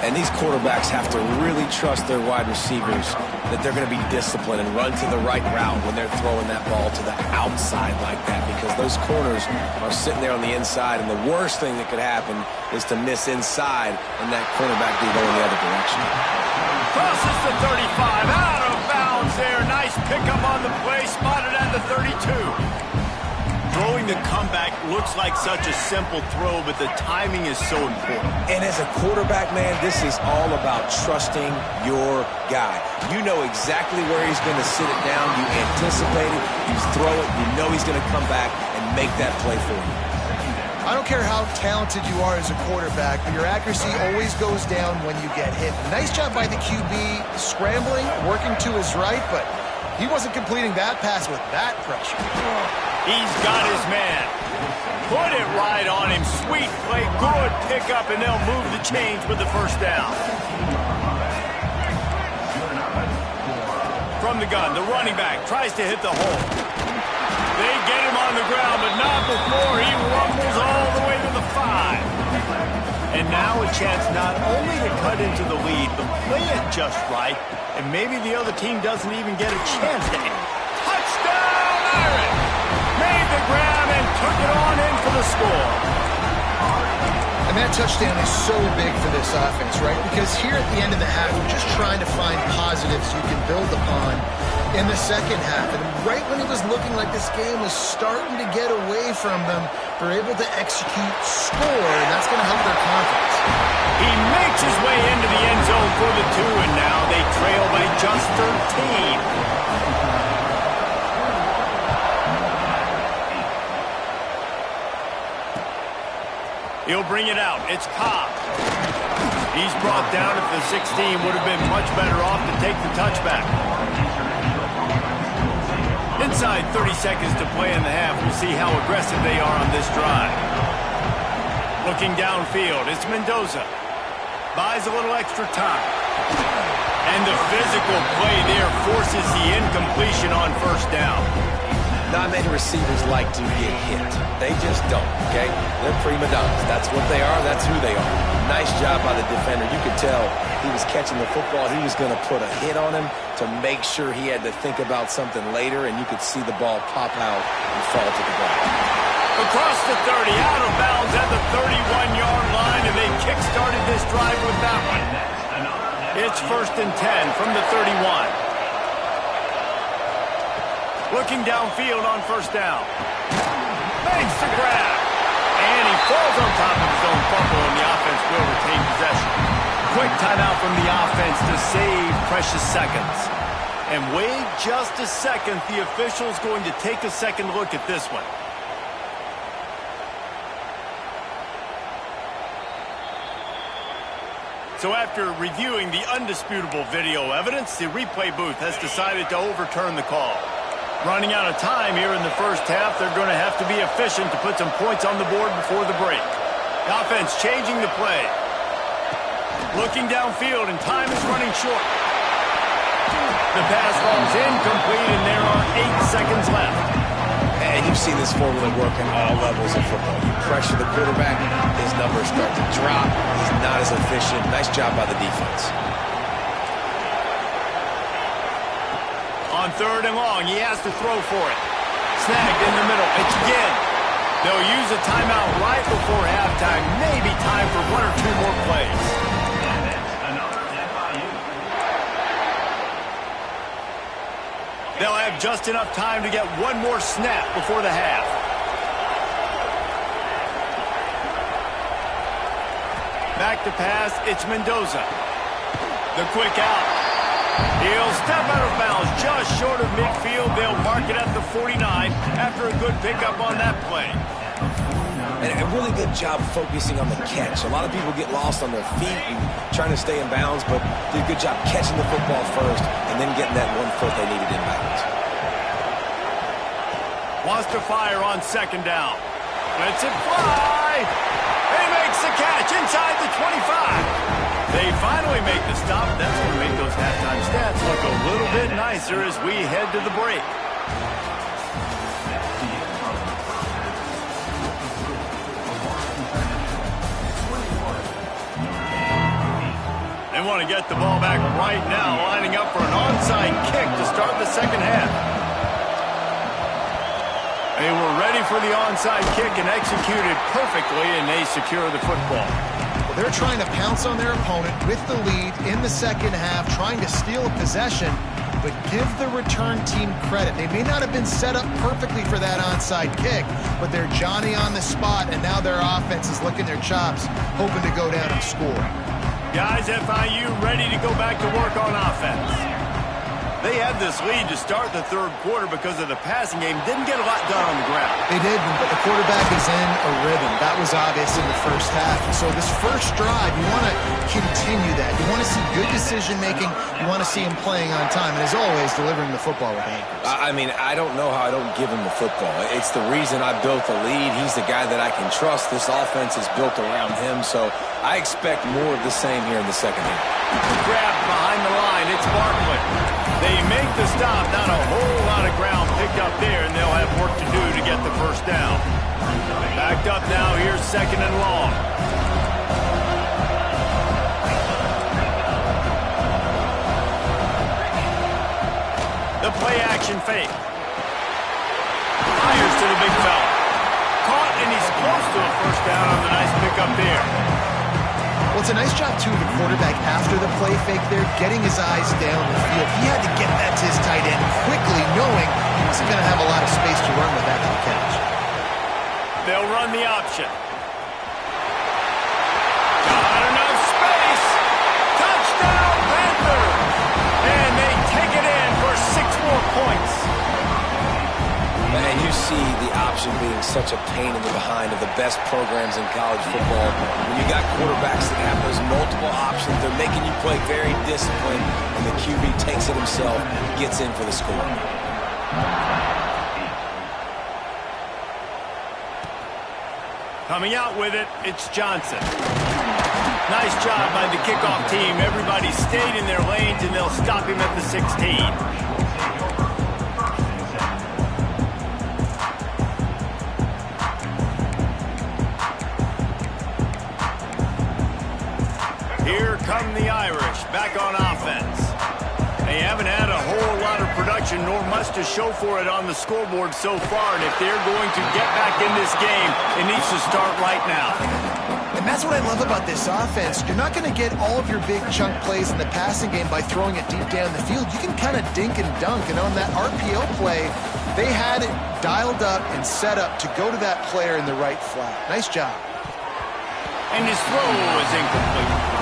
And these quarterbacks have to really trust their wide receivers that they're going to be disciplined and run to the right route when they're throwing that ball to the outside like that, because those corners are sitting there on the inside, and the worst thing that could happen is to miss inside and that cornerback be going the other direction. Crosses the 35, out of bounds there. Nice pickup on the play, spotted at the 32. Throwing the comeback looks like such a simple throw, but the timing is so important. And as a quarterback, man, this is all about trusting your guy. You know exactly where he's going to sit it down. You anticipate it. You throw it. You know he's going to come back and make that play for you. I don't care how talented you are as a quarterback, but your accuracy always goes down when you get hit. Nice job by the QB scrambling, working to his right, but he wasn't completing that pass with that pressure. He's got his man. Put it right on him. Sweet play. Good pickup, and they'll move the chains with the first down. From the gun, the running back tries to hit the hole. They get him on the ground, but not before he rumbles all the way to the 5. And now a chance not only to cut into the lead, but play it just right, and maybe the other team doesn't even get a chance to hit. Touchdown, Aaron! Made the grab and took it on in for the score. And that touchdown is so big for this offense, right? Because here at the end of the half, you're just trying to find positives you can build upon in the second half. And right when it was looking like this game was starting to get away from them, they're able to execute, score, and that's going to help their confidence. He makes his way into the end zone for the 2, and now they trail by just 13. He'll bring it out. It's Cobb. He's brought down at the 16. Would have been much better off to take the touchback. Inside 30 seconds to play in the half. We'll see how aggressive they are on this drive. Looking downfield, it's Mendoza. Buys a little extra time. And the physical play there forces the incompletion on first down. Not many receivers like to get hit. They just don't, okay? They're prima donnas. That's what they are. That's who they are. Nice job by the defender. You could tell he was catching the football. He was going to put a hit on him to make sure he had to think about something later, and you could see the ball pop out and fall to the ground. Across the 30, out of bounds at the 31-yard line, and they kick-started this drive with that one. It's 1st and 10 from the 31. Looking downfield on first down. Makes the grab. And he falls on top of his own fumble, and the offense will retain possession. Quick timeout from the offense to save precious seconds. And wait just a second. The official's going to take a second look at this one. So after reviewing the undisputable video evidence, the replay booth has decided to overturn the call. Running out of time here in the first half, they're going to have to be efficient to put some points on the board before the break. The offense changing the play. Looking downfield, and time is running short. The pass falls incomplete, and there are 8 seconds left. And you've seen this formula work at all levels of football. You pressure the quarterback, his numbers start to drop. He's not as efficient. Nice job by the defense. On 3rd and long, he has to throw for it. Snagged in the middle. It's again. They'll use a timeout right before halftime. Maybe time for 1 or 2 more plays. have just enough time to get one more snap before the half. Back to pass, it's Mendoza. The quick out. He'll step out of bounds just short of midfield. They'll mark it at the 49 after a good pickup on that play. And a really good job focusing on the catch. A lot of people get lost on their feet and trying to stay in bounds, but did a good job catching the football first and then getting that 1 foot they needed in bounds. Wants to fire on second down. Lets it fly. He makes the catch inside the 25. They finally make the stop. That's going to make those halftime stats look a little bit nicer as we head to the break. They want to get the ball back right now, lining up for an onside kick to start the second half. They were ready for the onside kick and executed perfectly, and they secure the football. Well, they're trying to pounce on their opponent with the lead in the second half, trying to steal a possession, but give the return team credit. They may not have been set up perfectly for that onside kick, but they're Johnny on the spot, and now their offense is licking their chops, hoping to go down and score. Guys, FIU ready to go back to work on offense. They had this lead to start the third quarter because of the passing game. Didn't get a lot done on the ground. They did, but the quarterback is in a rhythm. That was obvious in the first half. And so this first drive, you want to continue that. You want to see good decision-making. You want to see him playing on time. And as always, delivering the football with anchors. I mean, I don't know how I don't give him the football. It's the reason I built the lead. He's the guy that I can trust. This offense is built around him, so I expect more of the same here in the second half. Grabbed behind the line. It's Barkley. They make the stop. Not a whole lot of ground picked up there, and they'll have work to do to get the first down. Backed up now. Here's second and long. The play action fake. Fires to the big fella. Caught, and he's close to a first down on the nice pickup there. Well, it's a nice job, too, of the quarterback after the play fake there, getting his eyes down the field. He had to get that to his tight end quickly, knowing he wasn't going to have a lot of space to run with after the catch. They'll run the option. Got enough space. Touchdown, Panthers. And they take it in for 6 more points. And you see the option being such a pain in the behind of the best programs in college football. When you got quarterbacks that have those multiple options, they're making you play very disciplined, and the QB takes it himself, gets in for the score. Coming out with it, it's Johnson. Nice job by the kickoff team. Everybody stayed in their lanes, and they'll stop him at the 16. Here come the Irish, back on offense. They haven't had a whole lot of production, nor much to show for it on the scoreboard so far, and if they're going to get back in this game, it needs to start right now. And that's what I love about this offense. You're not going to get all of your big chunk plays in the passing game by throwing it deep down the field. You can kind of dink and dunk, and on that RPO play, they had it dialed up and set up to go to that player in the right flat. Nice job. And his throw was incomplete.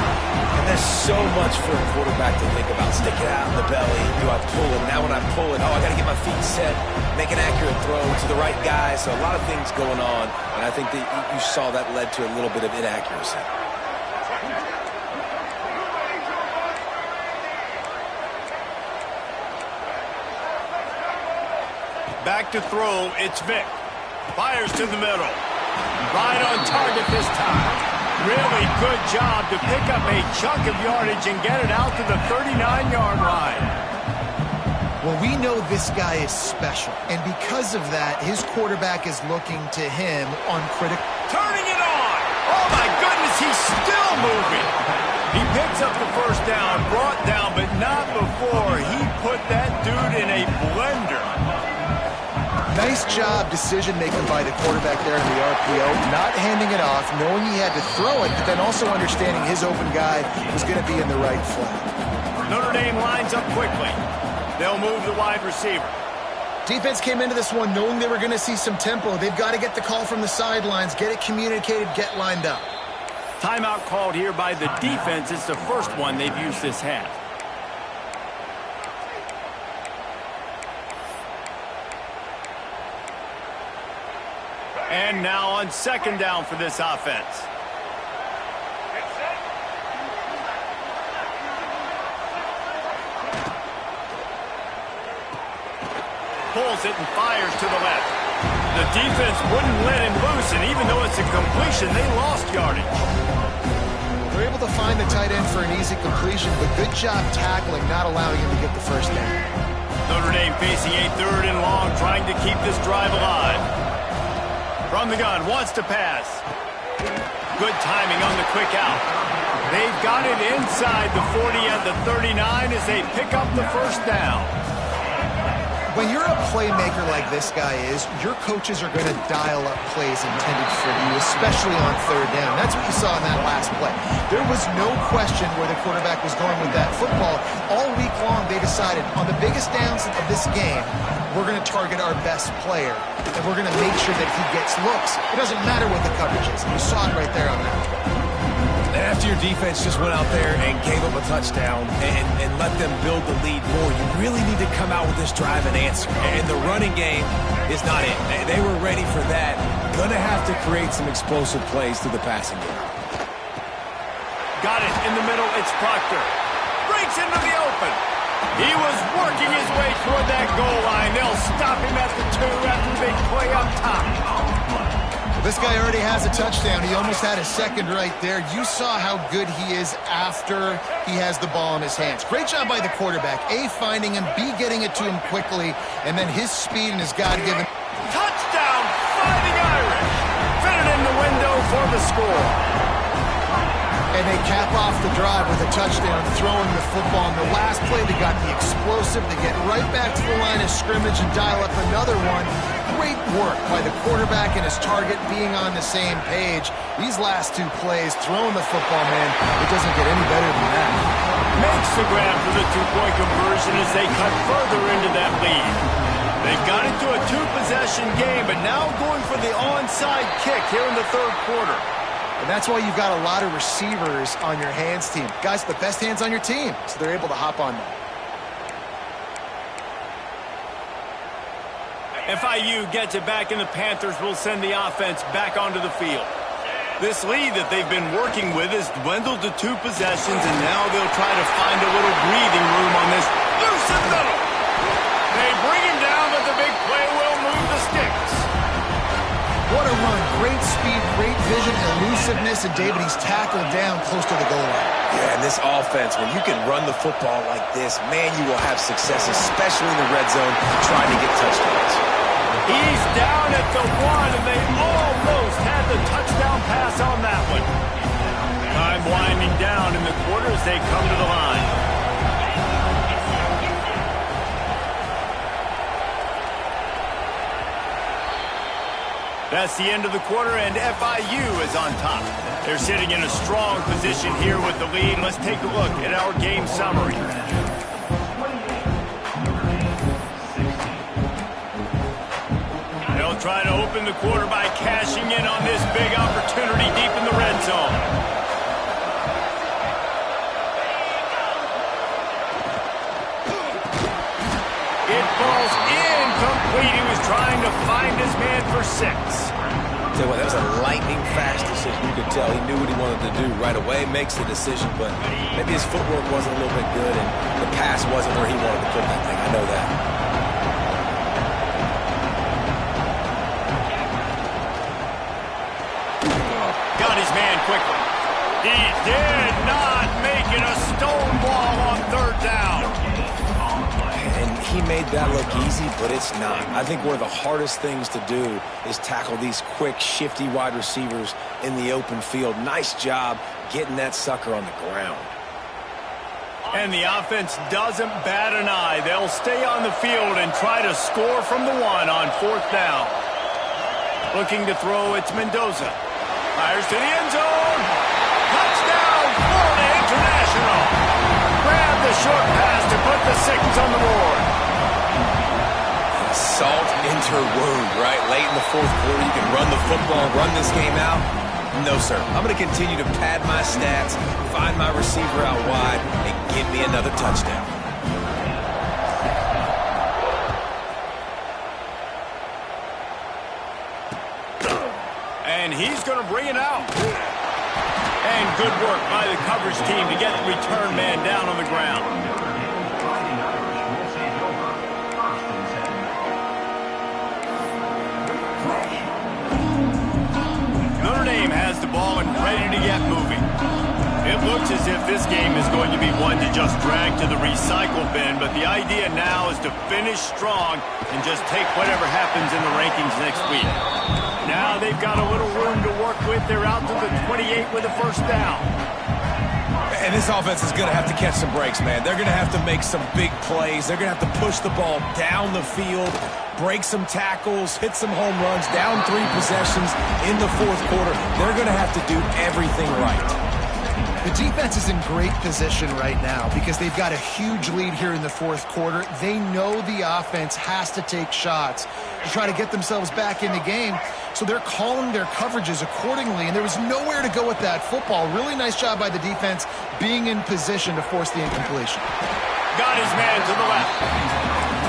And there's so much for a quarterback to think about. Stick it out in the belly. Do I pull it? Now when I pull it, I got to get my feet set, make an accurate throw to the right guy. So a lot of things going on, and I think that you saw that led to a little bit of inaccuracy. Back to throw, it's Vic. Fires to the middle. Right on target this time. Really good job to pick up a chunk of yardage and get it out to the 39-yard line. Well, we know this guy is special, and because of that, his quarterback is looking to him on critical. Turning it on! Oh, my goodness, he's still moving. He picks up the first down, brought down, but not before he put that dude in a blender. Nice job decision-making by the quarterback there in the RPO, not handing it off, knowing he had to throw it, but then also understanding his open guy was going to be in the right flat. Notre Dame lines up quickly. They'll move the wide receiver. Defense came into this one knowing they were going to see some tempo. They've got to get the call from the sidelines, get it communicated, get lined up. Timeout called here by the defense. It's the first one they've used this half. And now on second down for this offense. Pulls it and fires to the left. The defense wouldn't let him loose, and even though it's a completion, they lost yardage. They're able to find the tight end for an easy completion, but good job tackling, not allowing him to get the first down. Notre Dame facing a 3rd and long, trying to keep this drive alive. From the gun, wants to pass. Good timing on the quick out. They've got it inside the 40 and the 39 as they pick up the first down. When you're a playmaker like this guy is, your coaches are going to dial up plays intended for you, especially on 3rd down. That's what you saw in that last play. There was no question where the quarterback was going with that football. All week long, they decided, on the biggest downs of this game, we're going to target our best player, and we're going to make sure that he gets looks. It doesn't matter what the coverage is. You saw it right there on that. And after your defense just went out there and gave up a touchdown and let them build the lead more, you really need to come out with this drive and answer. And the running game is not it. They were ready for that. Going to have to create some explosive plays through the passing game. Got it in the middle. It's Proctor. Breaks into the open. He was working his way toward that goal line. They'll stop him at the 2 after the big play up top. This guy already has a touchdown. He almost had a second right there. You saw how good he is after he has the ball in his hands. Great job by the quarterback. A, finding him, B, getting it to him quickly, and then his speed and his God-given... Touchdown, Fighting Irish. Fitted in the window for the score. And they cap off the drive with a touchdown, throwing the football. In the last play, they got the explosive to get right back to the line of scrimmage and dial up another one. Great work by the quarterback and his target being on the same page. These last 2 plays, throwing the football, man, it doesn't get any better than that. Makes the grab for the 2-point conversion as they cut further into that lead. They've got it to a 2-possession game, but now going for the onside kick here in the 3rd quarter. And that's why you've got a lot of receivers on your hands team. Guys, the best hands on your team, so they're able to hop on that. FIU gets it back, and the Panthers will send the offense back onto the field. This lead that they've been working with has dwindled to 2 possessions, and now they'll try to find a little breathing room on this. Loose in the middle. They bring him down, but the big play will move the sticks. What a run. Great speed, great vision, elusiveness, and David, he's tackled down close to the goal line. Yeah, and this offense, when you can run the football like this, man, you will have success, especially in the red zone, trying to get touchdowns. He's down at the 1, and they almost had the touchdown pass on that one. Time winding down in the quarter as they come to the line. That's the end of the quarter, and FIU is on top. They're sitting in a strong position here with the lead. Let's take a look at our game summary. They'll try to open the quarter by cashing in on this big opportunity deep in the red zone. It falls incomplete. He was trying to find his man for 6. Tell you what, that was a lightning-fast decision. You could tell he knew what he wanted to do right away, makes the decision, but maybe his footwork wasn't a little bit good, and the pass wasn't where he wanted to put that thing. I know that. Got his man quickly. He did not make it. A stone wall on 3rd down. And he made that look easy, but it's not. I think one of the hardest things to do is tackle these quick, shifty wide receivers in the open field. Nice job getting that sucker on the ground. And the offense doesn't bat an eye. They'll stay on the field and try to score from the 1 on 4th down. Looking to throw, it's Mendoza. Fires to the end zone. Touchdown, Florida International. Grab the short pass to put the 6 on the board. salt into her wound, right? Late in the fourth quarter, you can run the football, run this game out. No, sir. I'm going to continue to pad my stats, find my receiver out wide, and give me another touchdown. And he's going to bring it out. And good work by the coverage team to get the return man down on the ground. Notre Dame has the ball and ready to get moving. It looks as if this game is going to be one to just drag to the recycle bin, but the idea now is to finish strong and just take whatever happens in the rankings next week. Now they've got a little room to work with. They're out to the 28 with a first down. And this offense is going to have to catch some breaks, man. They're going to have to make some big plays. They're going to have to push the ball down the field, break some tackles, hit some home runs, down 3 possessions in the fourth quarter. They're going to have to do everything right. The defense is in great position right now because they've got a huge lead here in the fourth quarter. They know the offense has to take shots to try to get themselves back in the game, so they're calling their coverages accordingly, and there was nowhere to go with that football. Really nice job by the defense being in position to force the incompletion. Got his man to the left.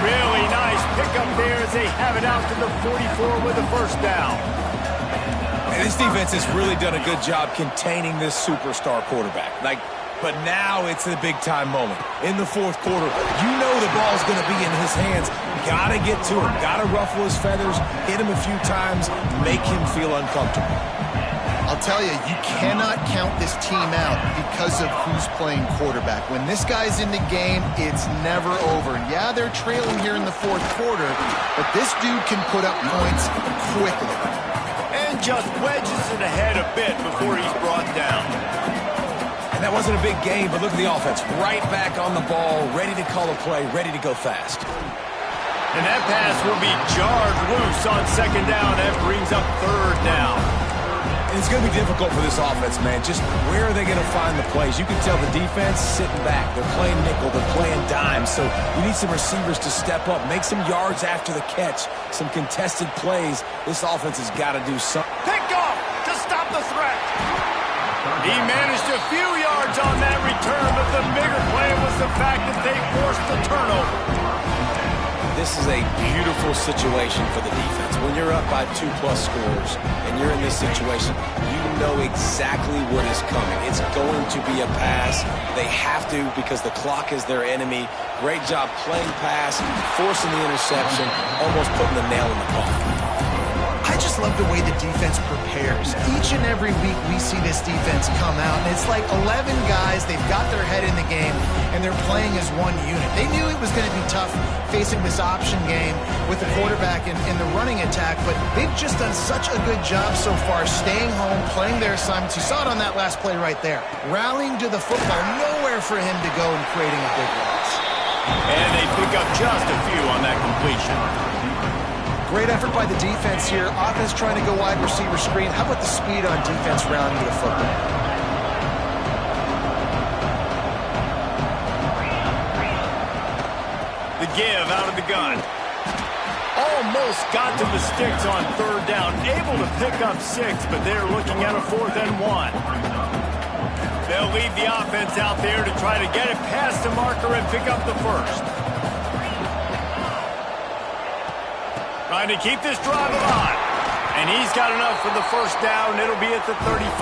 Really nice pickup there as they have it out to the 44 with a first down. And this defense has really done a good job containing this superstar quarterback. But now it's a big-time moment. In the fourth quarter, you know the ball's going to be in his hands. Got to get to him. Got to ruffle his feathers, hit him a few times, make him feel uncomfortable. I'll tell you, you cannot count this team out because of who's playing quarterback. When this guy's in the game, it's never over. Yeah, they're trailing here in the fourth quarter, but this dude can put up points quickly. And just wedges it ahead a bit before he's brought down. And that wasn't a big game, but look at the offense. Right back on the ball, ready to call a play, ready to go fast. And that pass will be jarred loose on second down. That brings up third down. And it's going to be difficult for this offense, man. Just where are they going to find the plays? You can tell the defense sitting back. They're playing nickel. They're playing dime. So you need some receivers to step up, make some yards after the catch, some contested plays. This offense has got to do something. Pick off to stop the threat. He managed a few yards on that return, but the bigger play was the fact that they forced the turnover. This is a beautiful situation for the defense. When you're up by 2+ scores and you're in this situation, you know exactly what is coming. It's going to be a pass. They have to because the clock is their enemy. Great job playing pass, forcing the interception, almost putting the nail in the coffin. I just love the way the defense prepares. Each and every week we see this defense come out, and it's like 11 guys, they've got their head in the game, and they're playing as one unit. They knew it was going to be tough facing this option game with the quarterback in the running attack, but they've just done such a good job so far staying home, playing their assignments. You saw it on that last play right there. Rallying to the football, nowhere for him to go and creating a big loss. And they pick up just a few on that completion. Great effort by the defense here. Offense trying to go wide receiver screen. How about the speed on defense rounding the football? The give out of the gun. Almost got to the sticks on third down. Able to pick up 6, but they're looking at a 4th and 1. They'll leave the offense out there to try to get it past the marker and pick up the first. Trying to keep this drive alive. And he's got enough for the first down. It'll be at the 35.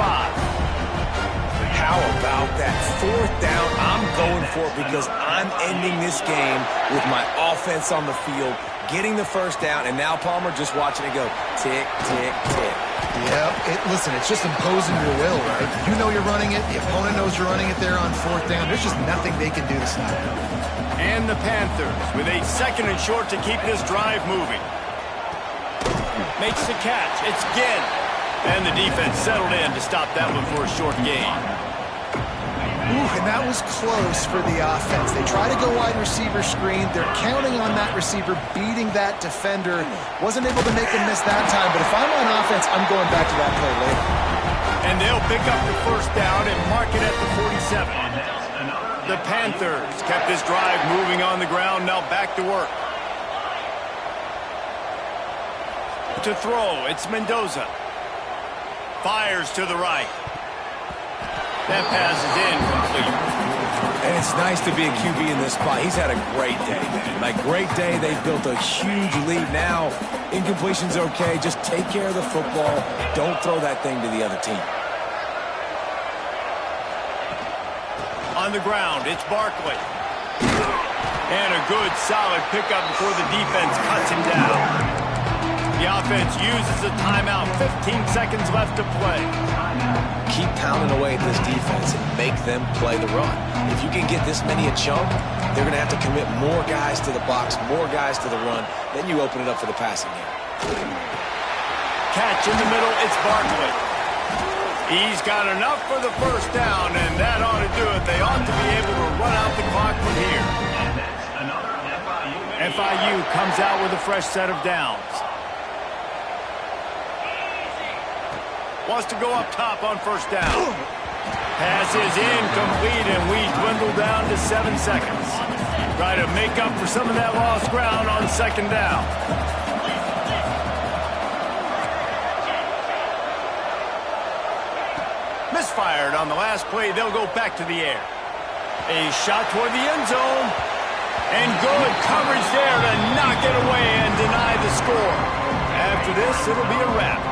How about that 4th down? I'm going for it because I'm ending this game with my offense on the field, getting the first down, and now Palmer just watching it go tick, tick, tick. Yeah, listen, it's just imposing your will, right? You know you're running it. The opponent knows you're running it there on 4th down. There's just nothing they can do to stop it. And the Panthers with a 2nd and short to keep this drive moving. Makes the catch. It's Ginn. And the defense settled in to stop that one for a short gain. Ooh, and that was close for the offense. They try to go wide receiver screen. They're counting on that receiver beating that defender. Wasn't able to make him miss that time, but if I'm on offense, I'm going back to that play later. And they'll pick up the first down and mark it at the 47. The Panthers kept this drive moving on the ground. Now back to work. To throw, it's Mendoza. Fires to the right. That pass is incomplete. And it's nice to be a QB in this spot. He's had a great day, man. Like, great day. They've built a huge lead now. Incompletion's okay. Just take care of the football. Don't throw that thing to the other team. On the ground, it's Barkley. And a good, solid pickup before the defense cuts him down. The offense uses a timeout. 15 seconds left to play. Keep pounding away at this defense and make them play the run. If you can get this many a chunk, they're going to have to commit more guys to the box, more guys to the run. Then you open it up for the passing game. Catch in the middle, it's Barkley. He's got enough for the first down, and that ought to do it. They ought to be able to run out the clock from here. FIU comes out with a fresh set of downs. Wants to go up top on first down. Pass is incomplete, and we dwindle down to 7 seconds. Try to make up for some of that lost ground on second down. Misfired on the last play. They'll go back to the air. A shot toward the end zone. And good coverage there to knock it away and deny the score. After this, it'll be a wrap.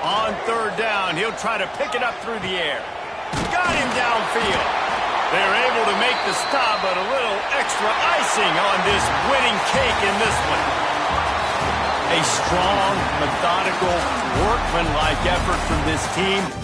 On third down, he'll try to pick it up through the air. Got him downfield. They're able to make the stop, but a little extra icing on this winning cake in this one. A strong, methodical, workmanlike effort from this team.